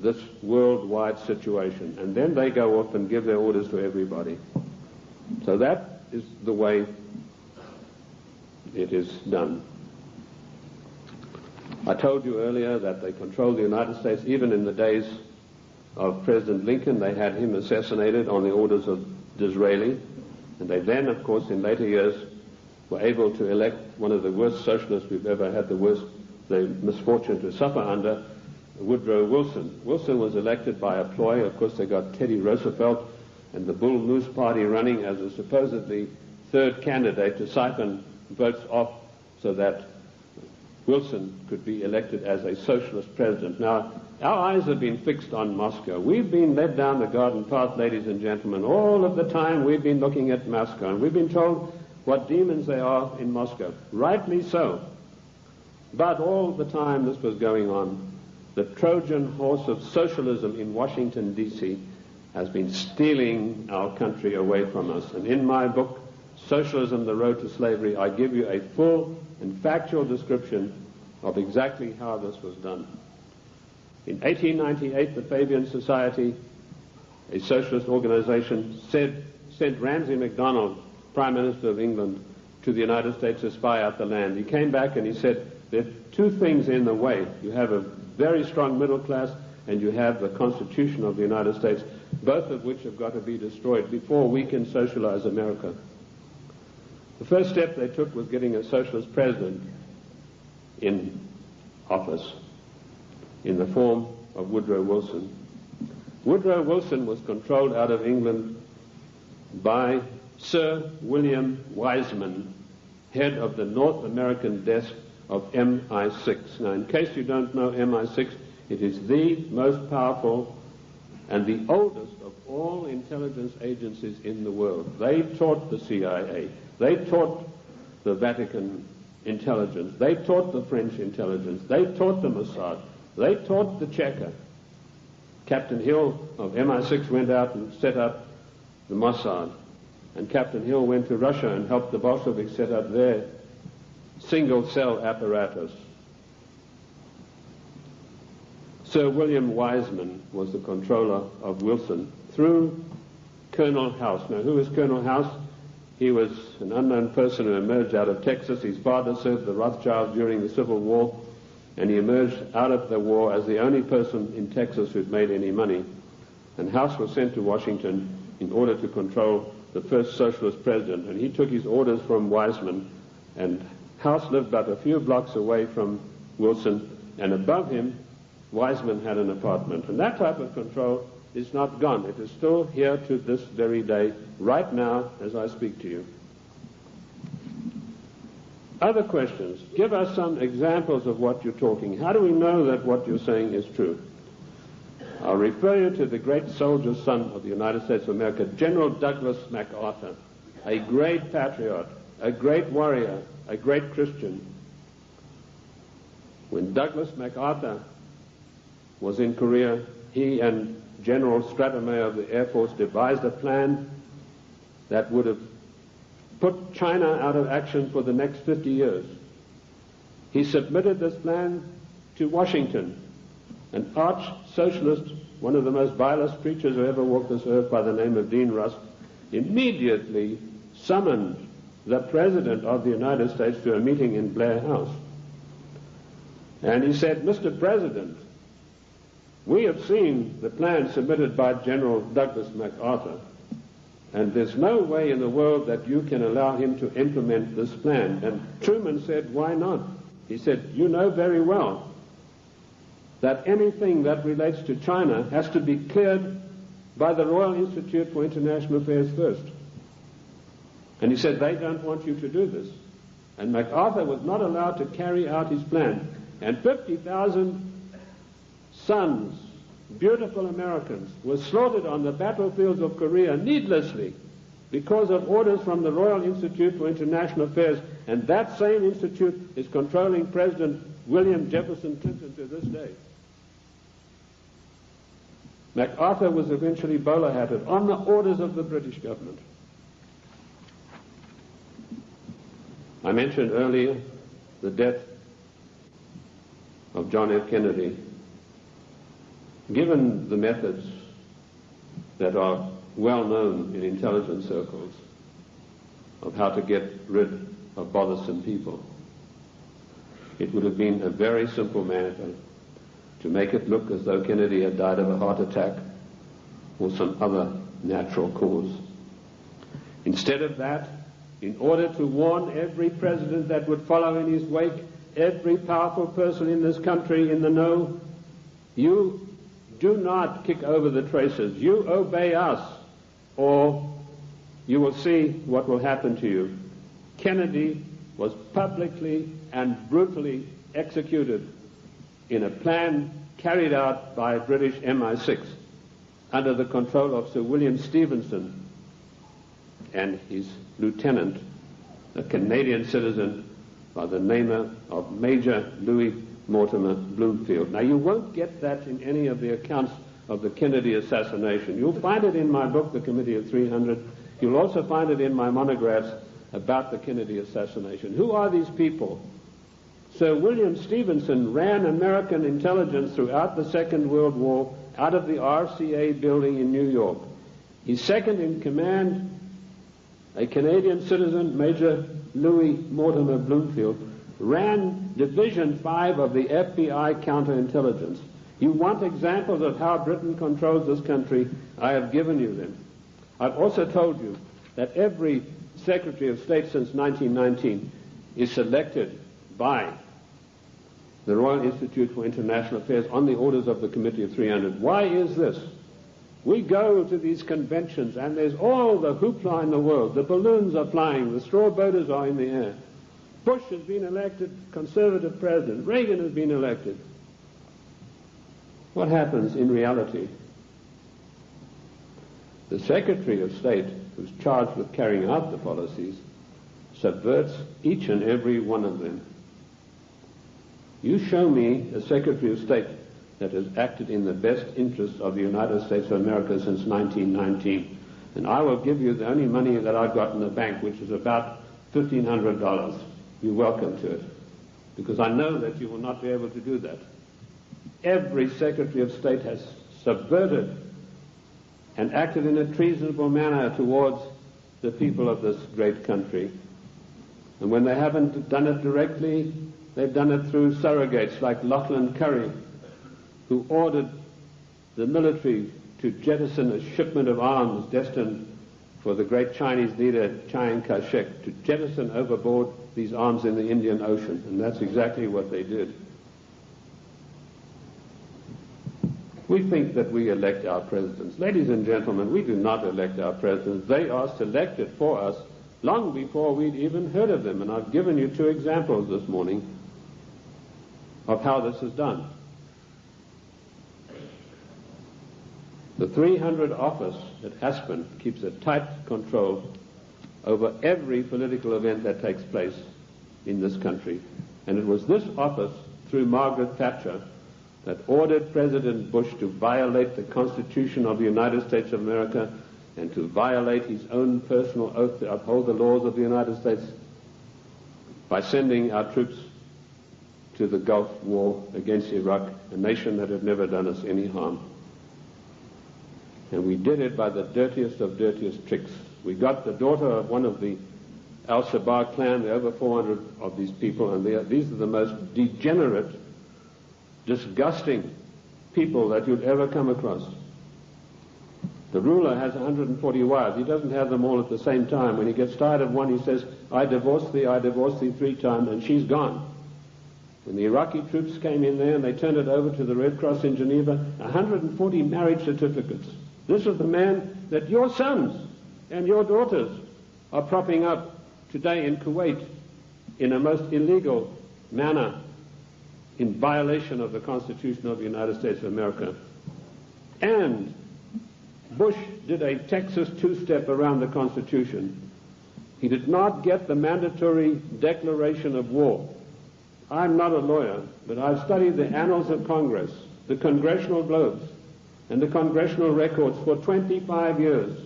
this worldwide situation, and then they go off and give their orders to everybody. So that is the way it is done. I told you earlier that they controlled the United States. Even in the days of President Lincoln, they had him assassinated on the orders of Disraeli, and they then, of course, in later years, were able to elect one of the worst socialists we've ever had the misfortune to suffer under, Woodrow Wilson. Wilson was elected by a ploy. Of course, they got Teddy Roosevelt and the Bull Moose Party running as a supposedly third candidate to siphon votes off so that Wilson could be elected as a socialist president. Now, our eyes have been fixed on Moscow. We've been led down the garden path, ladies and gentlemen. All of the time we've been looking at Moscow, and we've been told what demons they are in Moscow. Rightly so. But all the time this was going on, the Trojan horse of socialism in Washington, D.C. has been stealing our country away from us. And in my book, Socialism, The Road to Slavery, I give you a full and factual description of exactly how this was done. In 1898, the Fabian Society, a socialist organization, sent Ramsay MacDonald, Prime Minister of England, to the United States to spy out the land. He came back and he said, there are two things in the way. You have a very strong middle class, and you have the Constitution of the United States, both of which have got to be destroyed before we can socialize America. The first step they took was getting a socialist president in office in the form of Woodrow Wilson. Woodrow Wilson was controlled out of England by Sir William Wiseman, head of the North American desk of MI6. Now, in case you don't know MI6, it is the most powerful and the oldest of all intelligence agencies in the world. They taught the CIA. They taught the Vatican intelligence. They taught the French intelligence. They taught the Mossad. They taught the Cheka. Captain Hill of MI6 went out and set up the Mossad. And Captain Hill went to Russia and helped the Bolsheviks set up their single-cell apparatus. Sir William Wiseman was the controller of Wilson through Colonel House. Now, who is Colonel House? He was an unknown person who emerged out of Texas. His father served the Rothschilds during the Civil War, and he emerged out of the war as the only person in Texas who'd made any money. And House was sent to Washington in order to control the first socialist president, and he took his orders from Wiseman, and House lived but a few blocks away from Wilson, and above him, Wiseman had an apartment. And that type of control is not gone. It is still here to this very day, right now, as I speak to you. Other questions? Give us some examples of what you're talking. How do we know that what you're saying is true? I'll refer you to the great soldier son of the United States of America, General Douglas MacArthur, a great patriot, a great warrior, a great Christian. When Douglas MacArthur was in Korea, he and General Stratemeyer of the Air Force devised a plan that would have put China out of action for the next 50 years. He submitted this plan to Washington, an arch-socialist, one of the most vilest creatures who ever walked this earth by the name of Dean Rusk, immediately summoned the President of the United States to a meeting in Blair House. And he said, "Mr. President, we have seen the plan submitted by General Douglas MacArthur, and there's no way in the world that you can allow him to implement this plan." And Truman said, "Why not?" He said, "You know very well that anything that relates to China has to be cleared by the Royal Institute for International Affairs first." And he said, "They don't want you to do this." And MacArthur was not allowed to carry out his plan. And 50,000 sons, beautiful Americans, were slaughtered on the battlefields of Korea needlessly because of orders from the Royal Institute for International Affairs. And that same institute is controlling President William Jefferson Clinton to this day. MacArthur was eventually bowler-hatted on the orders of the British government. I mentioned earlier the death of John F. Kennedy. Given the methods that are well known in intelligence circles of how to get rid of bothersome people, it would have been a very simple matter to make it look as though Kennedy had died of a heart attack or some other natural cause. Instead of that, in order to warn every president that would follow in his wake, every powerful person in this country in the know, you do not kick over the traces. You obey us, or you will see what will happen to you. Kennedy was publicly and brutally executed in a plan carried out by British MI6 under the control of Sir William Stevenson and his lieutenant, a Canadian citizen by the name of Major Louis Mortimer Bloomfield. Now, you won't get that in any of the accounts of the Kennedy assassination. You'll find it in my book, The Committee of 300. You'll also find it in my monographs about the Kennedy assassination. Who are these people? Sir William Stevenson ran American intelligence throughout the Second World War out of the RCA building in New York. His second in command, a Canadian citizen, Major Louis Mortimer Bloomfield, ran Division 5 of the FBI counterintelligence. You want examples of how Britain controls this country? I have given you them. I've also told you that every Secretary of State since 1919 is selected by the Royal Institute for International Affairs on the orders of the Committee of 300. Why is this? We go to these conventions and there's all the hoopla in the world. The balloons are flying, the straw boaters are in the air. Bush has been elected conservative president. Reagan has been elected. What happens in reality? The Secretary of State, who's charged with carrying out the policies, subverts each and every one of them. You show me a Secretary of State that has acted in the best interests of the United States of America since 1919, and I will give you the only money that I've got in the bank, which is about $1,500. You're welcome to it, because I know that you will not be able to do that. Every Secretary of State has subverted and acted in a treasonable manner towards the people of this great country. And when they haven't done it directly, they've done it through surrogates like Lachlan Curry, who ordered the military to jettison a shipment of arms destined for the great Chinese leader Chiang Kai-shek, to jettison overboard these arms in the Indian Ocean. And that's exactly what they did. We think that we elect our presidents. Ladies and gentlemen, we do not elect our presidents. They are selected for us long before we'd even heard of them. And I've given you 2 examples this morning of how this is done. The 300 office at Aspen keeps a tight control over every political event that takes place in this country. And it was this office, through Margaret Thatcher, that ordered President Bush to violate the Constitution of the United States of America and to violate his own personal oath to uphold the laws of the United States by sending our troops to the Gulf War against Iraq, a nation that had never done us any harm. And we did it by the dirtiest of dirtiest tricks. We got the daughter of one of the Al-Shabaab clan, there are over 400 of these people, and these are the most degenerate, disgusting people that you'd ever come across. The ruler has 140 wives. He doesn't have them all at the same time. When he gets tired of one, he says, I divorce thee 3 times, and she's gone. When the Iraqi troops came in there and they turned it over to the Red Cross in Geneva, 140 marriage certificates. This is the man that your sons and your daughters are propping up today in Kuwait in a most illegal manner, in violation of the Constitution of the United States of America. And Bush did a Texas two-step around the Constitution. He did not get the mandatory declaration of war. I'm not a lawyer, but I've studied the annals of Congress, the congressional globes, and the congressional records for 25 years.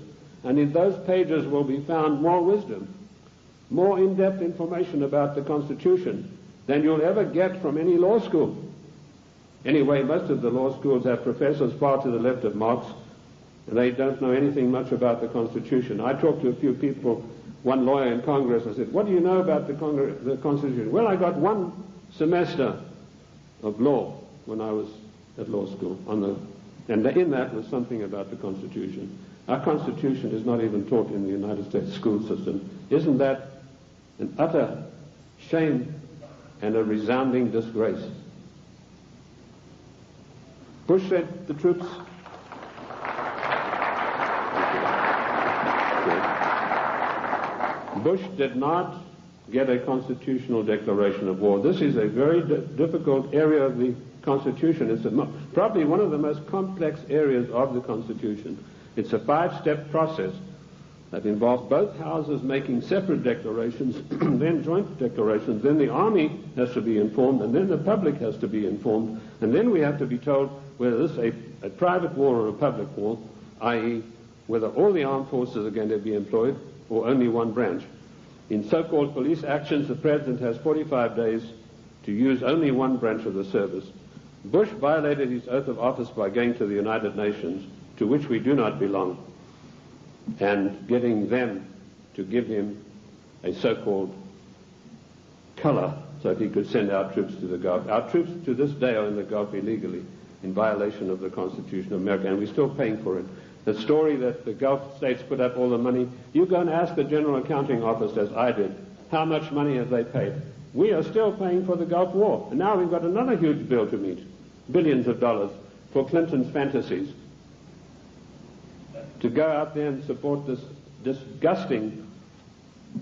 And in those pages will be found more wisdom, more in-depth information about the Constitution than you'll ever get from any law school. Anyway, most of the law schools have professors far to the left of Marx, and they don't know anything much about the Constitution. I talked to a few people, one lawyer in Congress, I said, what do you know about the Constitution? Well, I got 1 semester of law when I was at law school, and in that was something about the Constitution. Our Constitution is not even taught in the United States school system. Isn't that an utter shame and a resounding disgrace? Bush said the troops... Bush did not get a constitutional declaration of war. This is a very difficult area of the Constitution. It's probably one of the most complex areas of the Constitution. It's a 5-step process that involves both houses making separate declarations, then joint declarations, then the army has to be informed, and then the public has to be informed, and then we have to be told whether this is a private war or a public war, i.e. whether all the armed forces are going to be employed or only one branch. In so-called police actions, the President has 45 days to use only one branch of the service. Bush violated his oath of office by going to the United Nations, to which we do not belong, and getting them to give him a so-called color so that he could send our troops to the Gulf. Our troops to this day are in the Gulf illegally, in violation of the Constitution of America, and we're still paying for it. The story that the Gulf states put up all the money, you go and ask the General Accounting Office, as I did, how much money have they paid? We are still paying for the Gulf War, and now we've got another huge bill to meet, billions of dollars, for Clinton's fantasies, to go out there and support this disgusting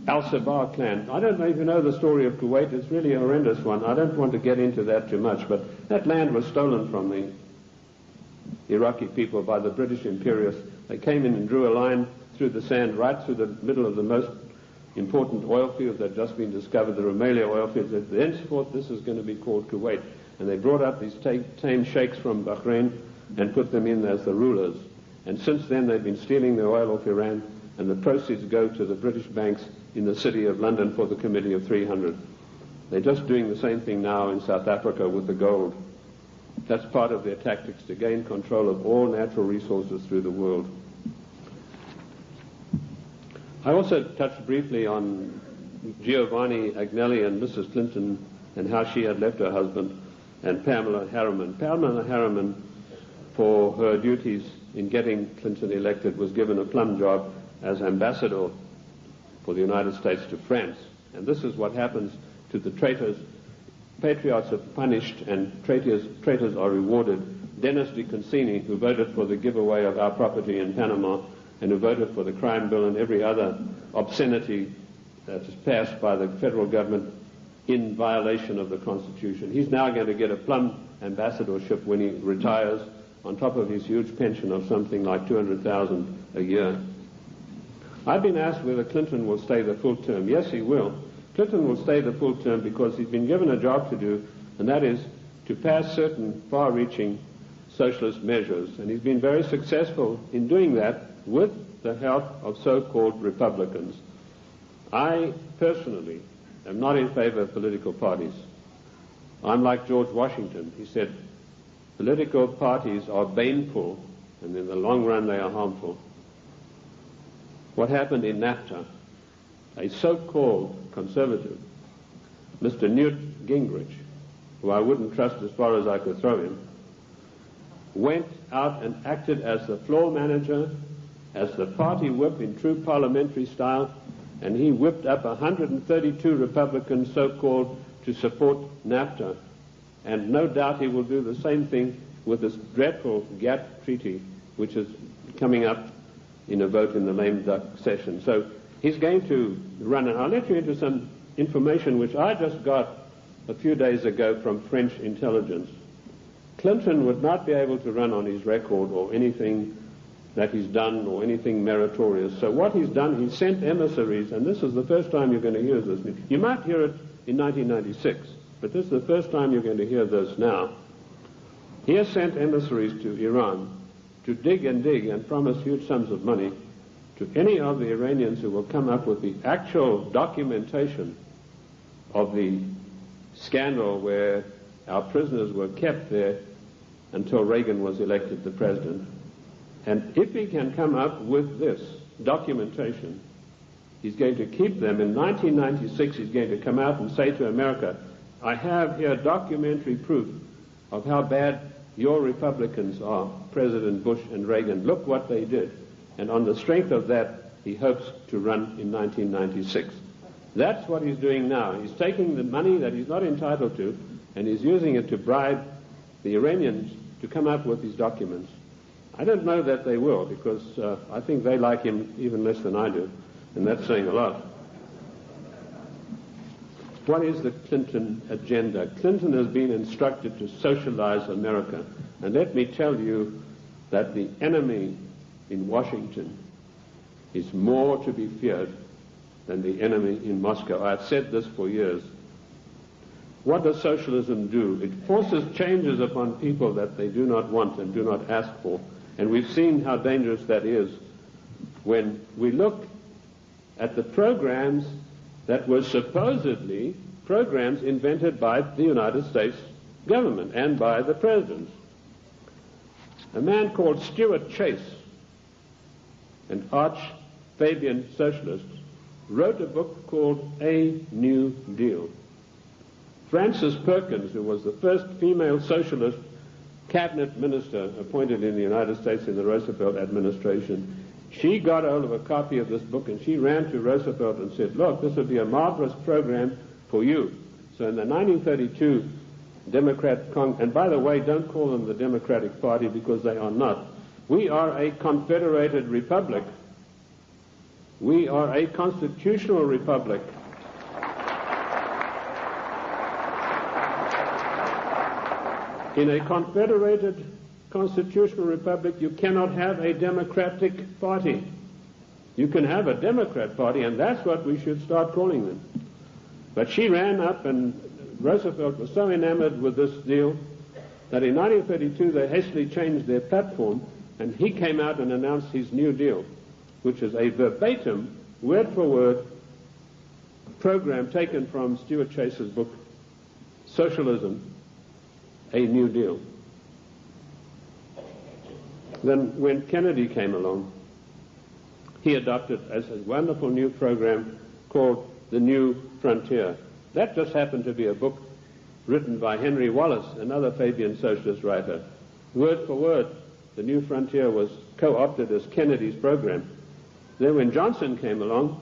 Al-Shabaab clan. I don't know if you know the story of Kuwait. It's really a horrendous one. I don't want to get into that too much, but that land was stolen from the Iraqi people by the British imperialists. They came in and drew a line through the sand right through the middle of the most important oil fields that had just been discovered, the Rumelia oil fields. Thenceforth, this is going to be called Kuwait. And they brought up these tame sheikhs from Bahrain and put them in as the rulers. And since then, they've been stealing the oil off Iran, and the proceeds go to the British banks in the city of London for the Committee of 300. They're just doing the same thing now in South Africa with the gold. That's part of their tactics to gain control of all natural resources through the world. I also touched briefly on Giovanni Agnelli and Mrs. Clinton and how she had left her husband, and Pamela Harriman. Pamela Harriman, for her duties in getting Clinton elected, was given a plum job as ambassador for the United States to France. And this is what happens to the traitors. Patriots are punished and traitors are rewarded. Dennis DeConcini, who voted for the giveaway of our property in Panama and who voted for the crime bill and every other obscenity that is passed by the federal government in violation of the Constitution, he's now going to get a plum ambassadorship when he retires, on top of his huge pension of something like $200,000 a year. I've been asked whether Clinton will stay the full term. Yes, he will. Clinton will stay the full term because he's been given a job to do, and that is to pass certain far-reaching socialist measures. And he's been very successful in doing that with the help of so-called Republicans. I personally am not in favor of political parties. I'm like George Washington. He said, political parties are baneful, and in the long run they are harmful. What happened in NAFTA? A so-called conservative, Mr. Newt Gingrich, who I wouldn't trust as far as I could throw him, went out and acted as the floor manager, as the party whip in true parliamentary style, and he whipped up 132 Republicans, so-called, to support NAFTA. And no doubt he will do the same thing with this dreadful GATT treaty, which is coming up in a vote in the lame duck session. So he's going to run, and I'll let you into some information which I just got a few days ago from French intelligence. Clinton would not be able to run on his record or anything that he's done or anything meritorious. So what he's done, he sent emissaries, and this is the first time you're going to hear this. You might hear it in 1996, but this is the first time you're going to hear this now. He has sent emissaries to Iran to dig and promise huge sums of money to any of the Iranians who will come up with the actual documentation of the scandal where our prisoners were kept there until Reagan was elected the president. And if he can come up with this documentation, he's going to keep them. In 1996, he's going to come out and say to America, I have here documentary proof of how bad your Republicans are, President Bush and Reagan. Look what they did. And on the strength of that, he hopes to run in 1996. That's what he's doing now. He's taking the money that he's not entitled to, and he's using it to bribe the Iranians to come up with these documents. I don't know that they will, because I think they like him even less than I do, and that's saying a lot. What is the Clinton agenda? Clinton has been instructed to socialize America, and let me tell you that the enemy in Washington is more to be feared than the enemy in Moscow. I've said this for years. What does socialism do? It forces changes upon people that they do not want and do not ask for. And we've seen how dangerous that is when we look at the programs that were supposedly programs invented by the United States government and by the presidents. A man called Stuart Chase, an arch-Fabian socialist, wrote a book called A New Deal. Frances Perkins, who was the first female socialist cabinet minister appointed in the United States in the Roosevelt administration, she got hold of a copy of this book and she ran to Roosevelt and said, look, this would be a marvelous program for you. So in the 1932 Democrat and by the way, don't call them the Democratic Party because they are not. We are a confederated republic. We are a constitutional republic. In a confederated constitutional republic, you cannot have a Democratic Party. You can have a Democrat Party, and that's what we should start calling them. But she ran up, and Roosevelt was so enamored with this deal that in 1932 they hastily changed their platform, and he came out and announced his New Deal, which is a verbatim, word-for-word program taken from Stuart Chase's book, Socialism, A New Deal. Then when Kennedy came along, he adopted a wonderful new program called The New Frontier. That just happened to be a book written by Henry Wallace, another Fabian socialist writer. Word for word, The New Frontier was co-opted as Kennedy's program. Then when Johnson came along,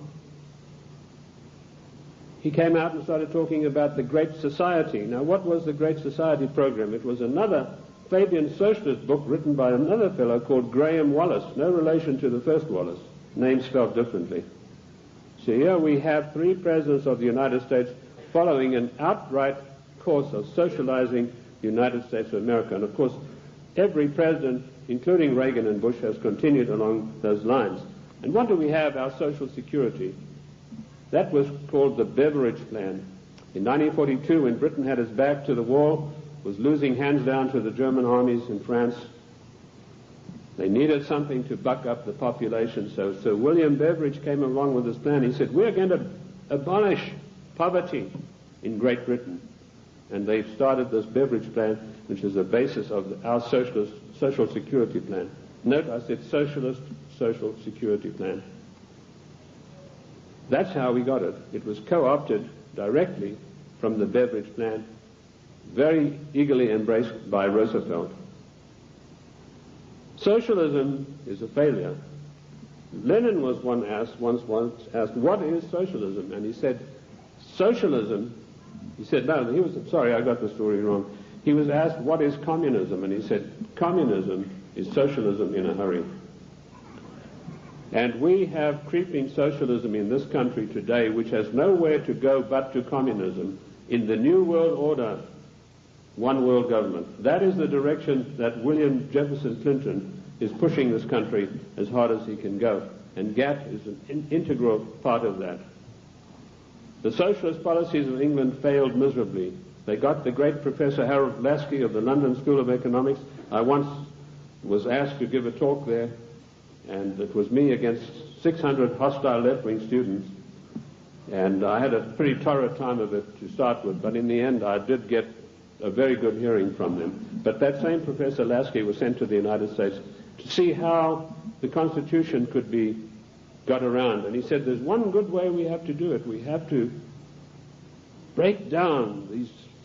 he came out and started talking about the Great Society. Now, what was the Great Society program? It was another Fabian socialist book written by another fellow called Graham Wallace, no relation to the first Wallace, name spelled differently. So here we have three presidents of the United States following an outright course of socializing the United States of America. And of course, every president, including Reagan and Bush, has continued along those lines. And what do we have? Our Social Security. That was called the Beveridge Plan. In 1942, when Britain had its back to the wall, was losing hands down to the German armies in France, they needed something to buck up the population. So Sir William Beveridge came along with this plan. He said, we're going to abolish poverty in Great Britain. and they started this beverage plan, which is the basis of our social security plan. Note, I said socialist social security plan. That's how we got it. It was co-opted directly from the beverage plan, very eagerly embraced by Roosevelt. Socialism is a failure. Lenin was once asked, what is socialism? And he said, socialism, he said, no, he was, sorry, I got the story wrong. He was asked, what is communism? And he said, communism is socialism in a hurry. And we have creeping socialism in this country today, which has nowhere to go but to communism. In the New World Order, one world government. That is the direction that William Jefferson Clinton is pushing this country as hard as he can go. And GATT is an integral part of that. The socialist policies of England failed miserably. They got the great Professor Harold Lasky of the London School of Economics. I once was asked to give a talk there, and it was me against 600 hostile left-wing students. And I had a pretty torrid time of it to start with, but in the end I did get a very good hearing from them. But that same Professor Lasky was sent to the United States to see how the Constitution could be got around. And he said, there's one good way we have to do it. We have to break down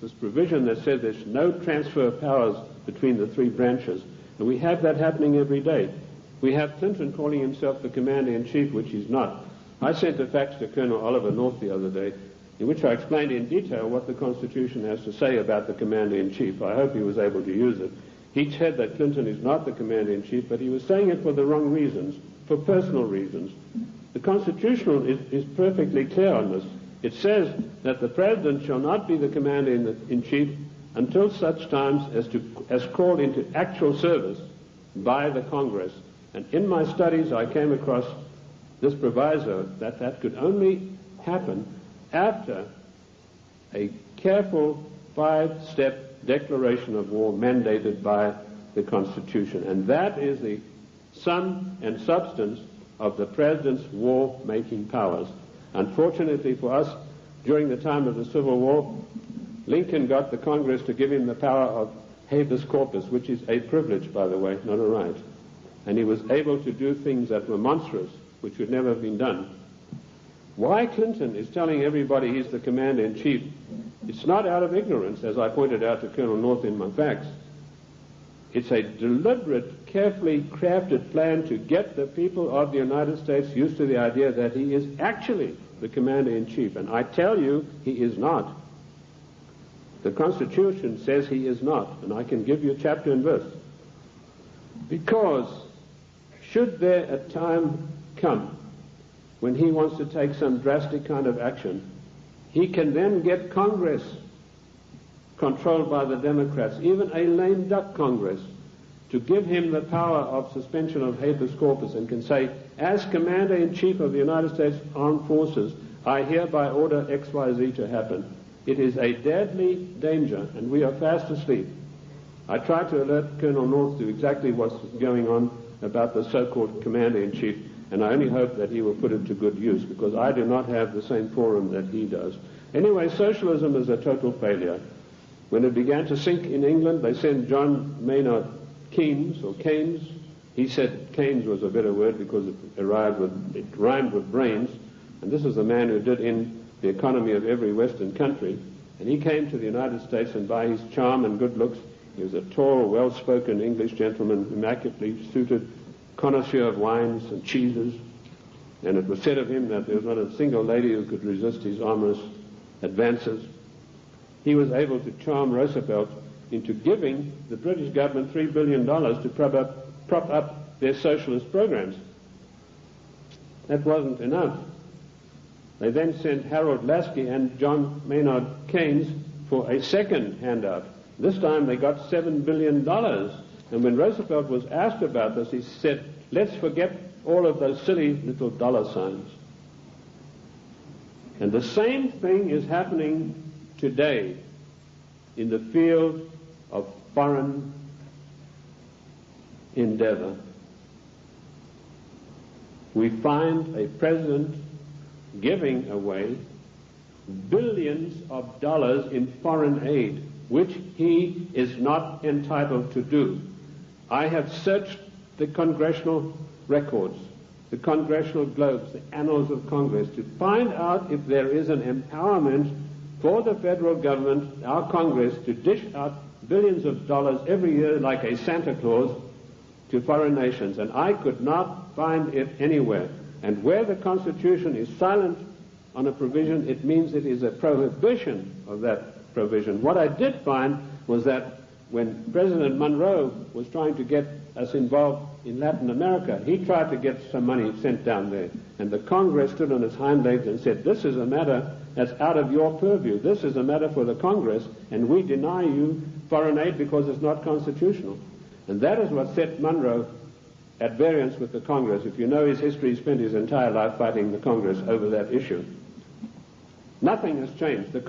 this provision that says there's no transfer of powers between the three branches. And we have that happening every day. We have Clinton calling himself the Commander-in-Chief, which he's not. I sent a fax to Colonel Oliver North the other day, in which I explained in detail what the Constitution has to say about the Commander-in-Chief. I hope he was able to use it. He said that Clinton is not the Commander-in-Chief, but he was saying it for the wrong reasons, for personal reasons. The Constitution is perfectly clear on this. It says that the President shall not be the Commander-in-Chief until such times as called into actual service by the Congress. And in my studies I came across this proviso that could only happen after a careful 5-step declaration of war mandated by the Constitution. And that is the sum and substance of the President's war-making powers. Unfortunately for us, during the time of the Civil War, Lincoln got the Congress to give him the power of habeas corpus, which is a privilege, by the way, not a right. And he was able to do things that were monstrous, which would never have been done. Why Clinton is telling everybody he's the Commander-in-Chief, it's not out of ignorance, as I pointed out to Colonel North in my facts. It's a deliberate, carefully crafted plan to get the people of the United States used to the idea that he is actually the Commander-in-Chief. And I tell you, he is not. The Constitution says he is not, and I can give you chapter and verse. Because should there a time come when he wants to take some drastic kind of action, he can then get Congress controlled by the Democrats, even a lame duck Congress, to give him the power of suspension of habeas corpus, and can say, as Commander-in-Chief of the United States Armed Forces, I hereby order XYZ to happen. It is a deadly danger, and we are fast asleep. I tried to alert Colonel North to exactly what's going on about the so-called Commander-in-Chief, and I only hope that he will put it to good use, because I do not have the same forum that he does. Anyway, socialism is a total failure. When it began to sink in England, they sent John Maynard Keynes, or Keynes. He said Keynes was a better word because it rhymed with brains, and this is the man who did in the economy of every Western country. And he came to the United States, and by his charm and good looks, he was a tall, well-spoken English gentleman, immaculately suited, connoisseur of wines and cheeses. And it was said of him that there was not a single lady who could resist his amorous advances. He was able to charm Roosevelt into giving the British government $3 billion to prop up their socialist programs. That wasn't enough. They then sent Harold Lasky and John Maynard Keynes for a second handout. This time they got $7 billion. And when Roosevelt was asked about this, he said, let's forget all of those silly little dollar signs. And the same thing is happening today in the field of foreign endeavor. We find a president giving away billions of dollars in foreign aid, which he is not entitled to do. I have searched the congressional records, the congressional globes, the annals of Congress, to find out if there is an empowerment for the federal government, our Congress, to dish out billions of dollars every year like a Santa Claus to foreign nations. And I could not find it anywhere. And where the Constitution is silent on a provision, it means it is a prohibition of that provision. What I did find was that when President Monroe was trying to get us involved in Latin America, he tried to get some money sent down there. And the Congress stood on its hind legs and said, this is a matter that's out of your purview. This is a matter for the Congress, and we deny you foreign aid because it's not constitutional. And that is what set Monroe at variance with the Congress. If you know his history, he spent his entire life fighting the Congress over that issue. Nothing has changed. The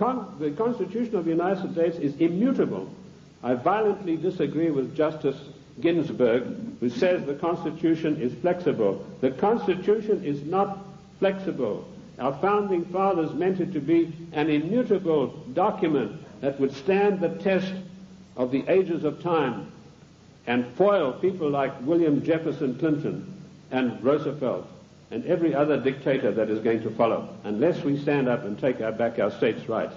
Constitution of the United States is immutable. I violently disagree with Justice Ginsburg, who says the Constitution is flexible. The Constitution is not flexible. Our founding fathers meant it to be an immutable document that would stand the test of the ages of time and foil people like William Jefferson Clinton and Roosevelt and every other dictator that is going to follow, unless we stand up and take back our states' rights.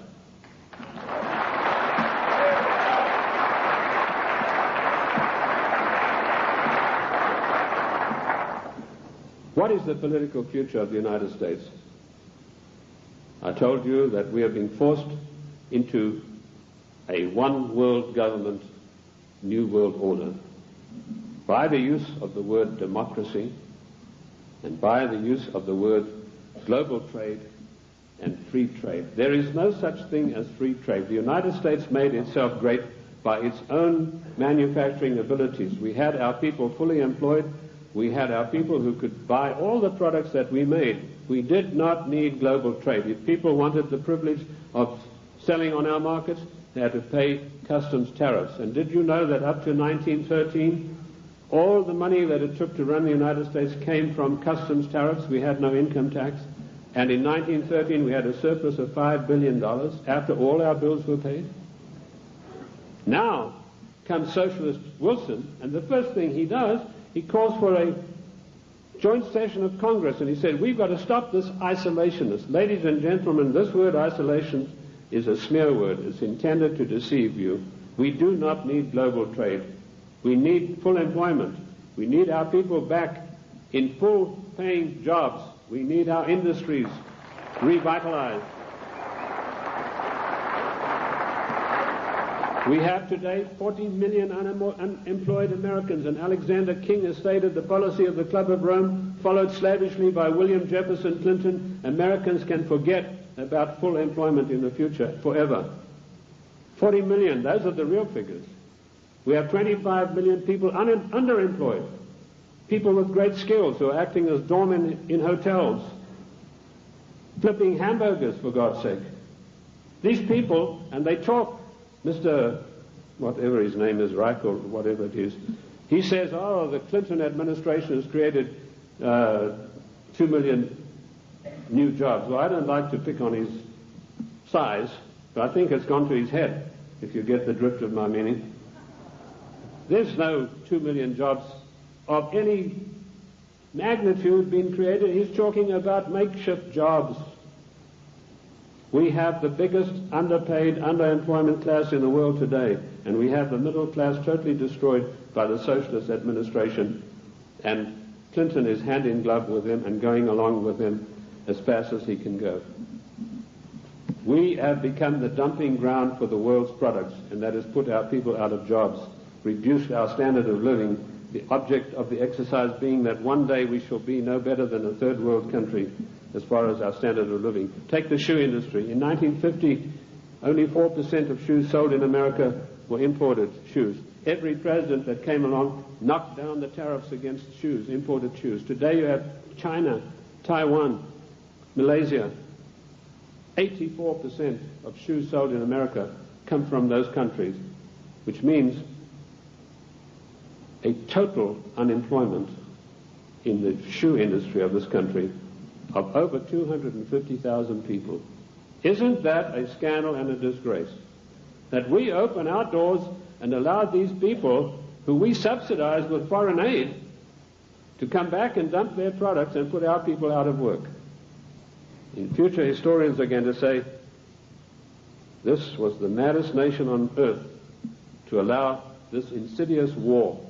What is the political future of the United States? I told you that we are being forced into a one-world government, new world order, by the use of the word democracy and by the use of the word global trade and free trade. There is no such thing as free trade. The United States made itself great by its own manufacturing abilities. We had our people fully employed. We had our people who could buy all the products that we made. We did not need global trade. If people wanted the privilege of selling on our markets, they had to pay customs tariffs. And did you know that up to 1913, all the money that it took to run the United States came from customs tariffs? We had no income tax. And in 1913, we had a surplus of $5 billion after all our bills were paid. Now comes Socialist Wilson, and the first thing he does, he calls for a joint session of Congress, and he said, we've got to stop this isolationist. Ladies and gentlemen, this word isolation is a smear word. It's intended to deceive you. We do not need global trade. We need full employment. We need our people back in full-paying jobs. We need our industries revitalized. We have today 40 million unemployed Americans, and Alexander King has stated the policy of the Club of Rome, followed slavishly by William Jefferson Clinton. Americans can forget about full employment in the future forever. 40 million, those are the real figures. We have 25 million people underemployed, people with great skills who are acting as doormen in hotels, flipping hamburgers, for God's sake. These people, and they talk, Mr. whatever his name is, Reich or whatever it is, he says, oh, the Clinton administration has created 2 million new jobs. Well, I don't like to pick on his size, but I think it's gone to his head, if you get the drift of my meaning. There's no 2 million jobs of any magnitude being created. He's talking about makeshift jobs. We have the biggest underpaid, underemployment class in the world today, and we have the middle class totally destroyed by the socialist administration, and Clinton is hand in glove with him and going along with him as fast as he can go. We have become the dumping ground for the world's products, and that has put our people out of jobs, reduced our standard of living, the object of the exercise being that one day we shall be no better than a third world country as far as our standard of living. Take the shoe industry. In 1950, only 4% of shoes sold in America were imported shoes. Every president that came along knocked down the tariffs against shoes, imported shoes. Today you have China, Taiwan, Malaysia. 84% of shoes sold in America come from those countries, which means a total unemployment in the shoe industry of this country of over 250,000 people. Isn't that a scandal and a disgrace? That we open our doors and allow these people who we subsidize with foreign aid to come back and dump their products and put our people out of work. In future, historians are going to say, this was the maddest nation on earth to allow this insidious war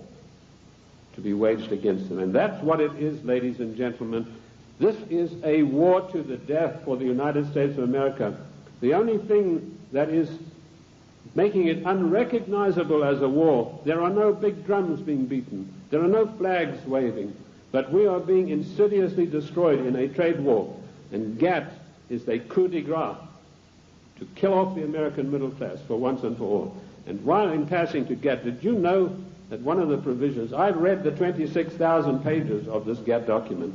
to be waged against them. And that's what it is, ladies and gentlemen. This is a war to the death for the United States of America. The only thing that is making it unrecognizable as a war, there are no big drums being beaten, there are no flags waving, but we are being insidiously destroyed in a trade war. And GATT is a coup de grace to kill off the American middle class for once and for all. And while in passing to GATT, did you know that one of the provisions, I've read the 26,000 pages of this GATT document,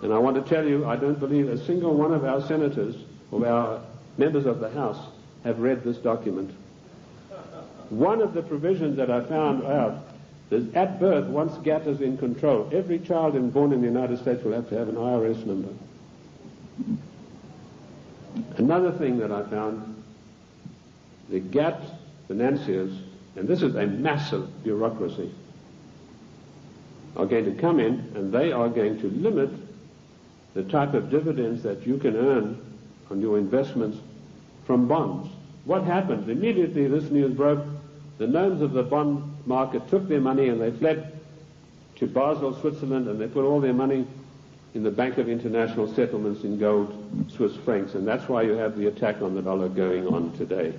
and I want to tell you, I don't believe a single one of our senators or our members of the House have read this document. One of the provisions that I found out is at birth, once GATT is in control, every child born in the United States will have to have an IRS number. Another thing that I found, the GATT financiers, and this is a massive bureaucracy, are going to come in and they are going to limit the type of dividends that you can earn on your investments from bonds. What happened? Immediately this news broke, the gnomes of the bond market took their money and they fled to Basel, Switzerland, and they put all their money in the Bank of International Settlements in gold, Swiss francs, and that's why you have the attack on the dollar going on today.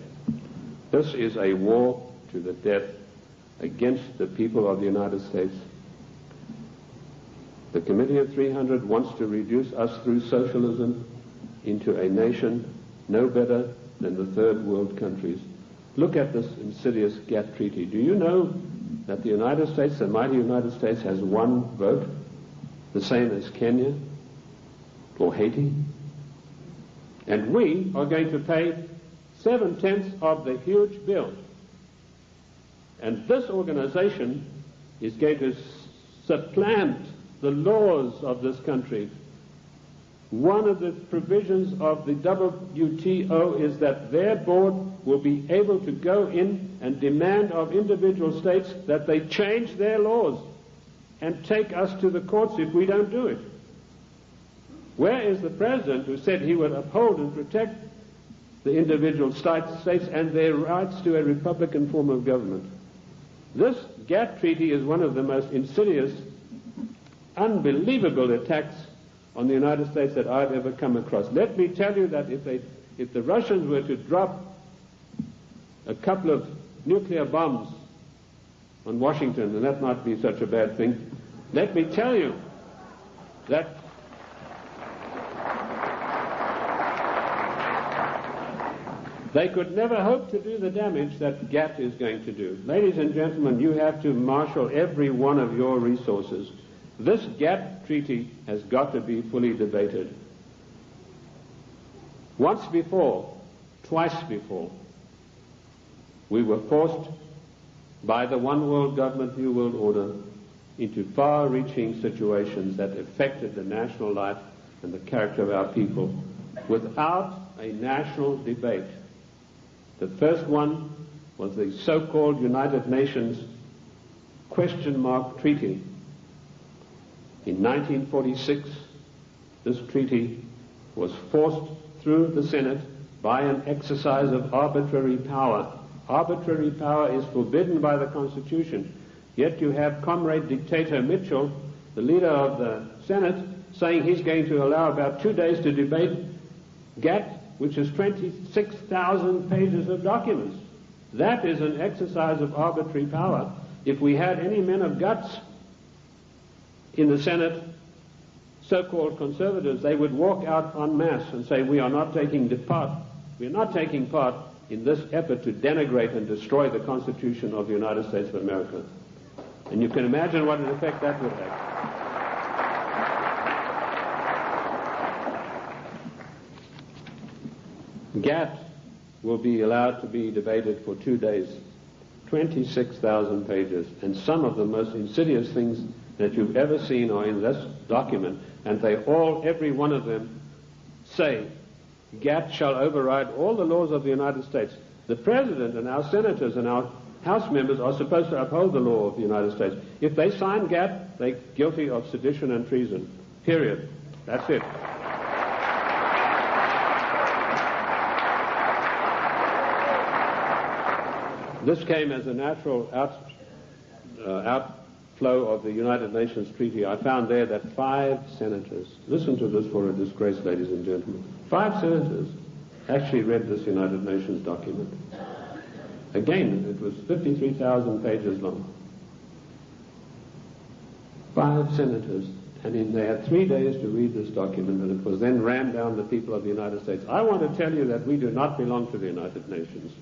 This is a war to the death against the people of the United States. The Committee of 300 wants to reduce us through socialism into a nation no better than the third world countries. Look at this insidious GATT treaty. Do you know that the United States, the mighty United States, has one vote, the same as Kenya or Haiti? And we are going to pay 7/10 of the huge bill. And this organization is going to supplant the laws of this country. One of the provisions of the WTO is that their board will be able to go in and demand of individual states that they change their laws and take us to the courts if we don't do it. Where is the president who said he would uphold and protect the individual states and their rights to a republican form of government? This GATT treaty is one of the most insidious, unbelievable attacks on the United States that I've ever come across. Let me tell you that if the Russians were to drop a couple of nuclear bombs on Washington, and that might be such a bad thing, let me tell you that they could never hope to do the damage that GATT is going to do. Ladies and gentlemen, you have to marshal every one of your resources. This GATT treaty has got to be fully debated. Once before, twice before, we were forced by the one world government, new world order into far-reaching situations that affected the national life and the character of our people without a national debate. The first one was the so-called United Nations question mark treaty. In 1946, this treaty was forced through the Senate by an exercise of arbitrary power. Arbitrary power is forbidden by the Constitution. Yet you have Comrade Dictator Mitchell, the leader of the Senate, saying he's going to allow about 2 days to debate GATT, which is 26,000 pages of documents. That is an exercise of arbitrary power. If we had any men of guts in the Senate, so-called conservatives, they would walk out en masse and say, we are not taking part in this effort to denigrate and destroy the Constitution of the United States of America. And you can imagine what an effect that would have. GATT will be allowed to be debated for 2 days, 26,000 pages, and some of the most insidious things that you've ever seen are in this document, and they all, every one of them, say GATT shall override all the laws of the United States. The President and our senators and our House members are supposed to uphold the law of the United States. If they sign GATT, they're guilty of sedition and treason. Period. That's it. This came as a natural outflow of the United Nations Treaty. I found there that 5 senators, listen to this for a disgrace, ladies and gentlemen, 5 senators actually read this United Nations document. Again, it was 53,000 pages long. 5 senators, and they had 3 days to read this document, and it was then rammed down the people of the United States. I want to tell you that we do not belong to the United Nations.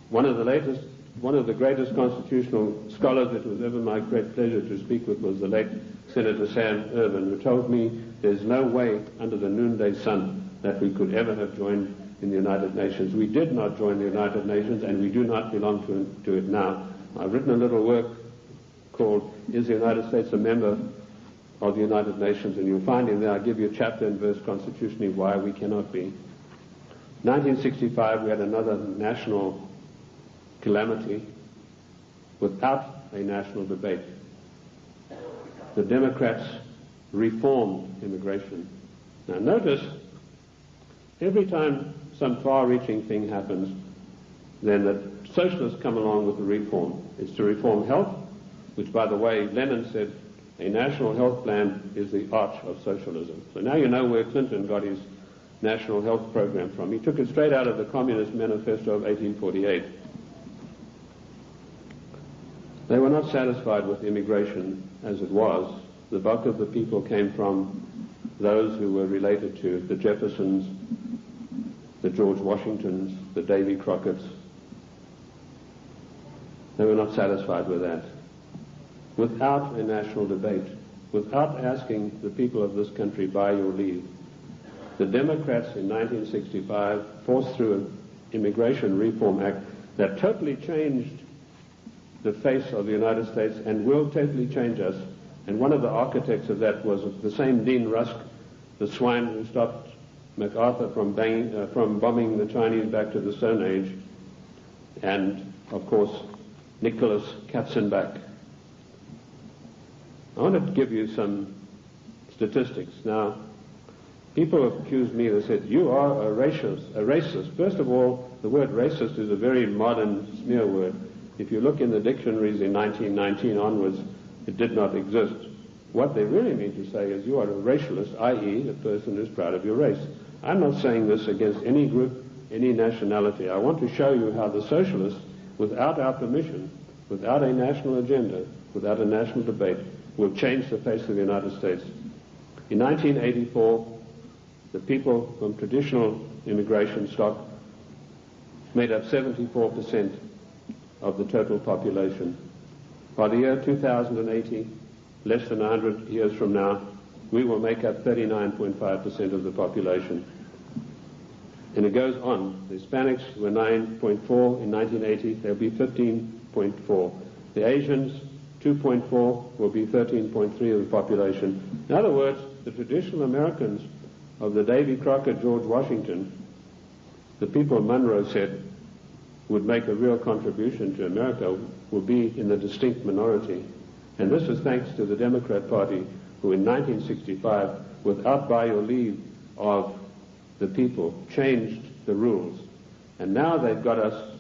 One of the greatest constitutional scholars it was ever my great pleasure to speak with was the late Senator Sam Ervin, who told me there's no way under the noonday sun that we could ever have joined in the United Nations. We did not join the United Nations, and we do not belong to it now. I've written a little work called Is the United States a Member of the United Nations? And you'll find in there I give you chapter and verse constitutionally why we cannot be. 1965 we had another national calamity without a national debate. The Democrats reformed immigration. Now notice, every time some far-reaching thing happens, then the socialists come along with the reform. It's to reform health, which, by the way, Lenin said a national health plan is the arch of socialism. So now you know where Clinton got his national health program from. He took it straight out of the Communist Manifesto of 1848. They were not satisfied with immigration as it was. The bulk of the people came from those who were related to the Jeffersons, the George Washingtons, the Davy Crockett's. They were not satisfied with that. Without a national debate, without asking the people of this country by your leave, the Democrats in 1965 forced through an Immigration Reform Act that totally changed the face of the United States and will totally change us. And one of the architects of that was the same Dean Rusk, the swine who stopped MacArthur from bombing the Chinese back to the Stone Age, and, of course, Nicholas Katzenbach. I want to give you some statistics. Now, people have accused me, they said, you are a racist. First of all, the word racist is a very modern smear word. If you look in the dictionaries in 1919 onwards, it did not exist. What they really mean to say is you are a racialist, i.e. a person who's proud of your race. I'm not saying this against any group, any nationality. I want to show you how the socialists, without our permission, without a national agenda, without a national debate, will change the face of the United States. In 1984, the people from traditional immigration stock made up 74% of the total population. By the year 2080, less than 100 years from now, we will make up 39.5% of the population. And it goes on. The Hispanics were 9.4 in 1980, they'll be 15.4. The Asians, 2.4, will be 13.3 of the population. In other words, the traditional Americans of the Davy Crockett, George Washington, the people Monroe said would make a real contribution to America, will be in the distinct minority. And this is thanks to the Democrat Party, who in 1965, without by or leave of the people, changed the rules. And now they've got us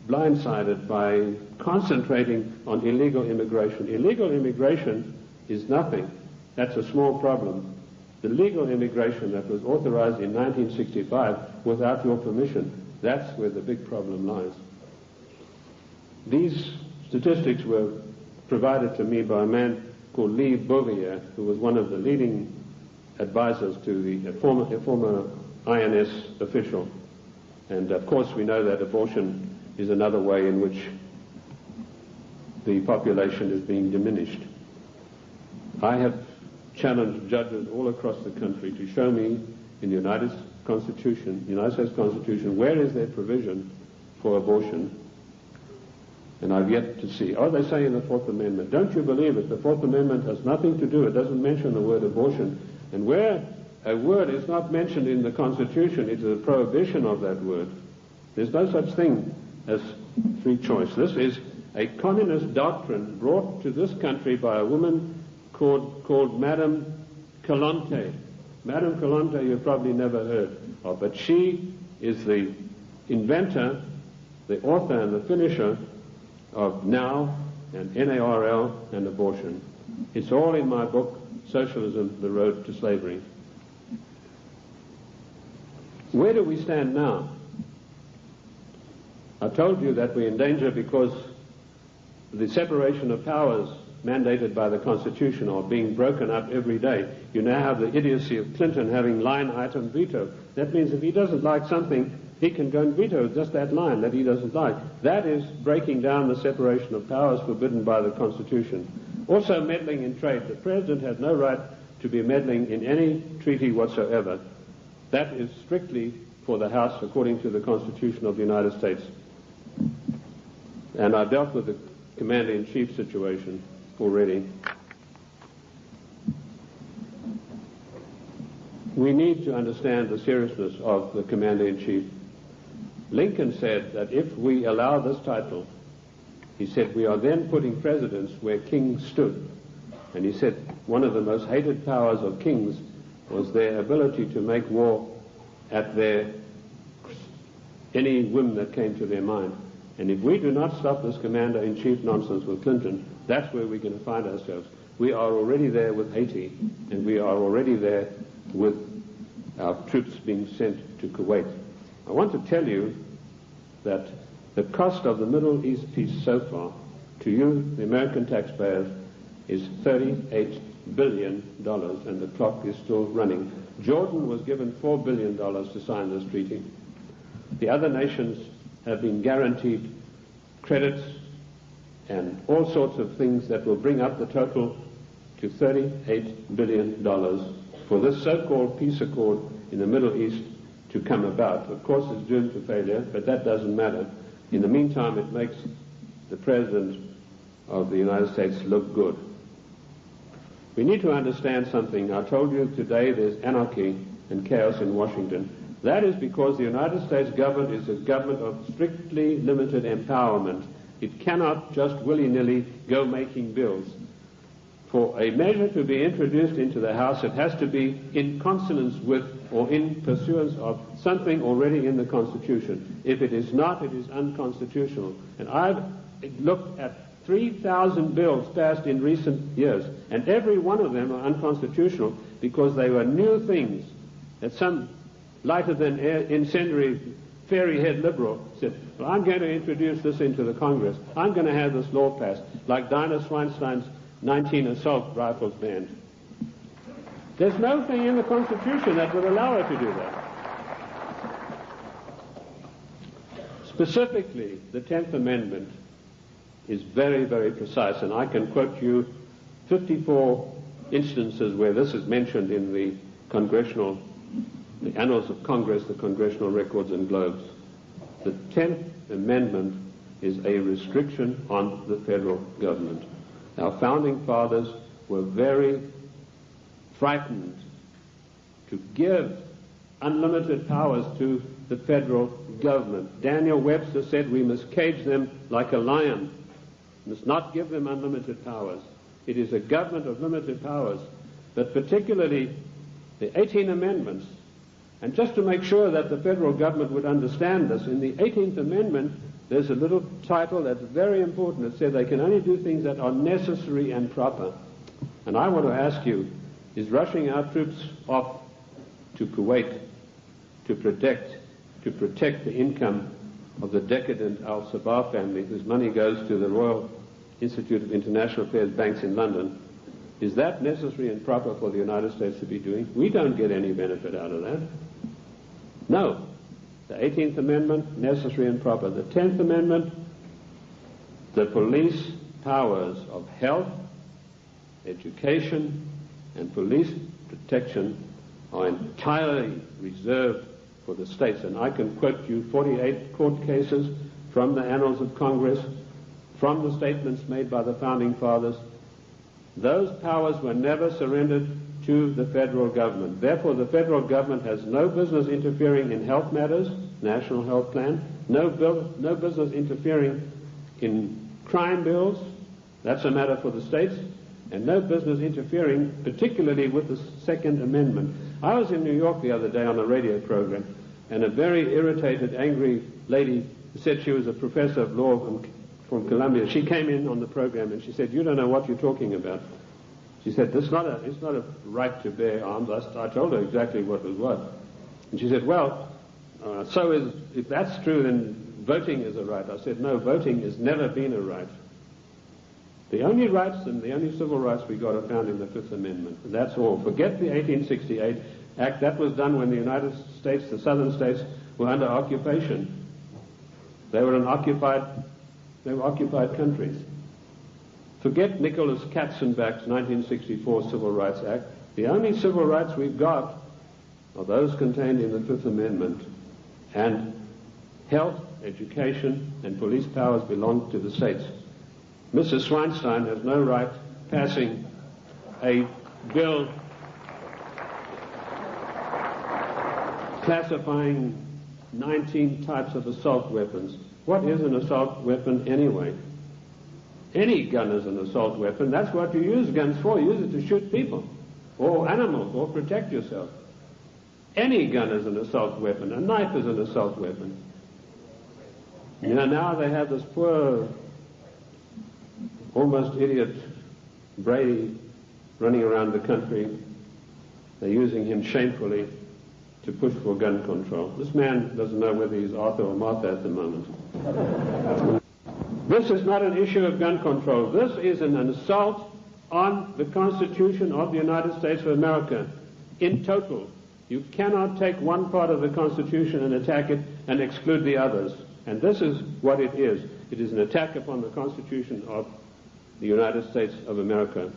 blindsided by concentrating on illegal immigration. Illegal immigration is nothing. That's a small problem. The legal immigration that was authorized in 1965 without your permission, that's where the big problem lies. These statistics were provided to me by a man called Lee Bouvier, who was one of the leading advisors to a former INS official. And of course we know that abortion is another way in which the population is being diminished. I have challenged judges all across the country to show me in the United States Constitution, where is there provision for abortion? And I've yet to see. Oh, they say in the Fourth Amendment. Don't you believe it? The Fourth Amendment has nothing to do. It doesn't mention the word abortion. And where a word is not mentioned in the Constitution, it is a prohibition of that word. There's no such thing as free choice. This is a communist doctrine brought to this country by a woman called Madame Calonte. Madame Calonte you've probably never heard of, but she is the inventor, the author and the finisher of NOW and NARL and abortion. It's all in my book, Socialism, The Road to Slavery. Where do we stand now? I told you that we're in danger because the separation of powers mandated by the Constitution are being broken up every day. You now have the idiocy of Clinton having line item veto. That means if he doesn't like something, he can go and veto just that line that he doesn't like. That is breaking down the separation of powers forbidden by the Constitution. Also meddling in trade. The President has no right to be meddling in any treaty whatsoever. That is strictly for the House according to the Constitution of the United States. And I dealt with the Commander-in-Chief situation already. We need to understand the seriousness of the Commander-in-Chief. Lincoln said that if we allow this title, he said, we are then putting presidents where kings stood. And he said one of the most hated powers of kings was their ability to make war at any whim that came to their mind. And if we do not stop this Commander-in-Chief nonsense with Clinton, that's where we're going to find ourselves. We are already there with Haiti, and we are already there with our troops being sent to Kuwait. I want to tell you that the cost of the Middle East peace so far, to you, the American taxpayers, is $38 billion, and the clock is still running. Jordan was given $4 billion to sign this treaty. The other nations have been guaranteed credits and all sorts of things that will bring up the total to $38 billion for this so-called peace accord in the Middle East to come about. Of course, it's doomed to failure, but that doesn't matter. In the meantime, it makes the President of the United States look good. We need to understand something. I told you today there's anarchy and chaos in Washington. That is because the United States government is a government of strictly limited empowerment. It cannot just willy-nilly go making bills. For a measure to be introduced into the House, it has to be in consonance with or in pursuance of something already in the Constitution. If it is not, it is unconstitutional. And I've looked at 3,000 bills passed in recent years, and every one of them are unconstitutional because they were new things that some lighter-than-air incendiary fairy-head liberal said, well, I'm going to introduce this into the Congress. I'm going to have this law passed, like Dinah Swinstein's 19 assault rifles banned. There's no thing in the Constitution that would allow her to do that. Specifically, the 10th Amendment is very, very precise, and I can quote you 54 instances where this is mentioned in the Annals of Congress, the Congressional Records and Globes. The 10th Amendment is a restriction on the federal government. Our founding fathers were very frightened to give unlimited powers to the federal government. Daniel Webster said we must cage them like a lion, must not give them unlimited powers. It is a government of limited powers, but particularly the 18 Amendments. And just to make sure that the federal government would understand this, in the 18th Amendment, there's a little title that's very important. It says they can only do things that are necessary and proper. And I want to ask you, is rushing our troops off to Kuwait to protect the income of the decadent Al-Sabah family, whose money goes to the Royal Institute of International Affairs banks in London, is that necessary and proper for the United States to be doing? We don't get any benefit out of that. No. The 18th Amendment, necessary and proper. The 10th Amendment, the police powers of health, education, and police protection are entirely reserved for the states. And I can quote you 48 court cases from the Annals of Congress, from the statements made by the Founding Fathers. Those powers were never surrendered to the federal government. Therefore, the federal government has no business interfering in health matters, national health plan, no business interfering in crime bills, that's a matter for the states, and no business interfering particularly with the Second Amendment. I was in New York the other day on a radio program, and a very irritated, angry lady who said she was a professor of law from Columbia, she came in on the program and she said, "You don't know what you're talking about." She said, it's not a right to bear arms. I told her exactly what was what. And she said, well, if that's true, then voting is a right. I said, no, voting has never been a right. The only rights and the only civil rights we got are found in the Fifth Amendment. And that's all. Forget the 1868 Act. That was done when the United States, the southern states, were under occupation. They were occupied countries. Forget Nicholas Katzenbach's 1964 Civil Rights Act. The only civil rights we've got are those contained in the Fifth Amendment. And health, education, and police powers belong to the states. Mrs. Swinstein has no right passing a bill classifying 19 types of assault weapons. What is an assault weapon anyway? Any gun is an assault weapon. That's what you use guns for. You use it to shoot people or animals or protect yourself. Any gun is an assault weapon. A knife is an assault weapon. You know, now they have this poor, almost idiot Brady running around the country. They're using him shamefully to push for gun control. This man doesn't know whether he's Arthur or Martha at the moment. This is not an issue of gun control. This is an assault on the Constitution of the United States of America in total. You cannot take one part of the Constitution and attack it and exclude the others. And this is what it is. It is an attack upon the Constitution of the United States of America.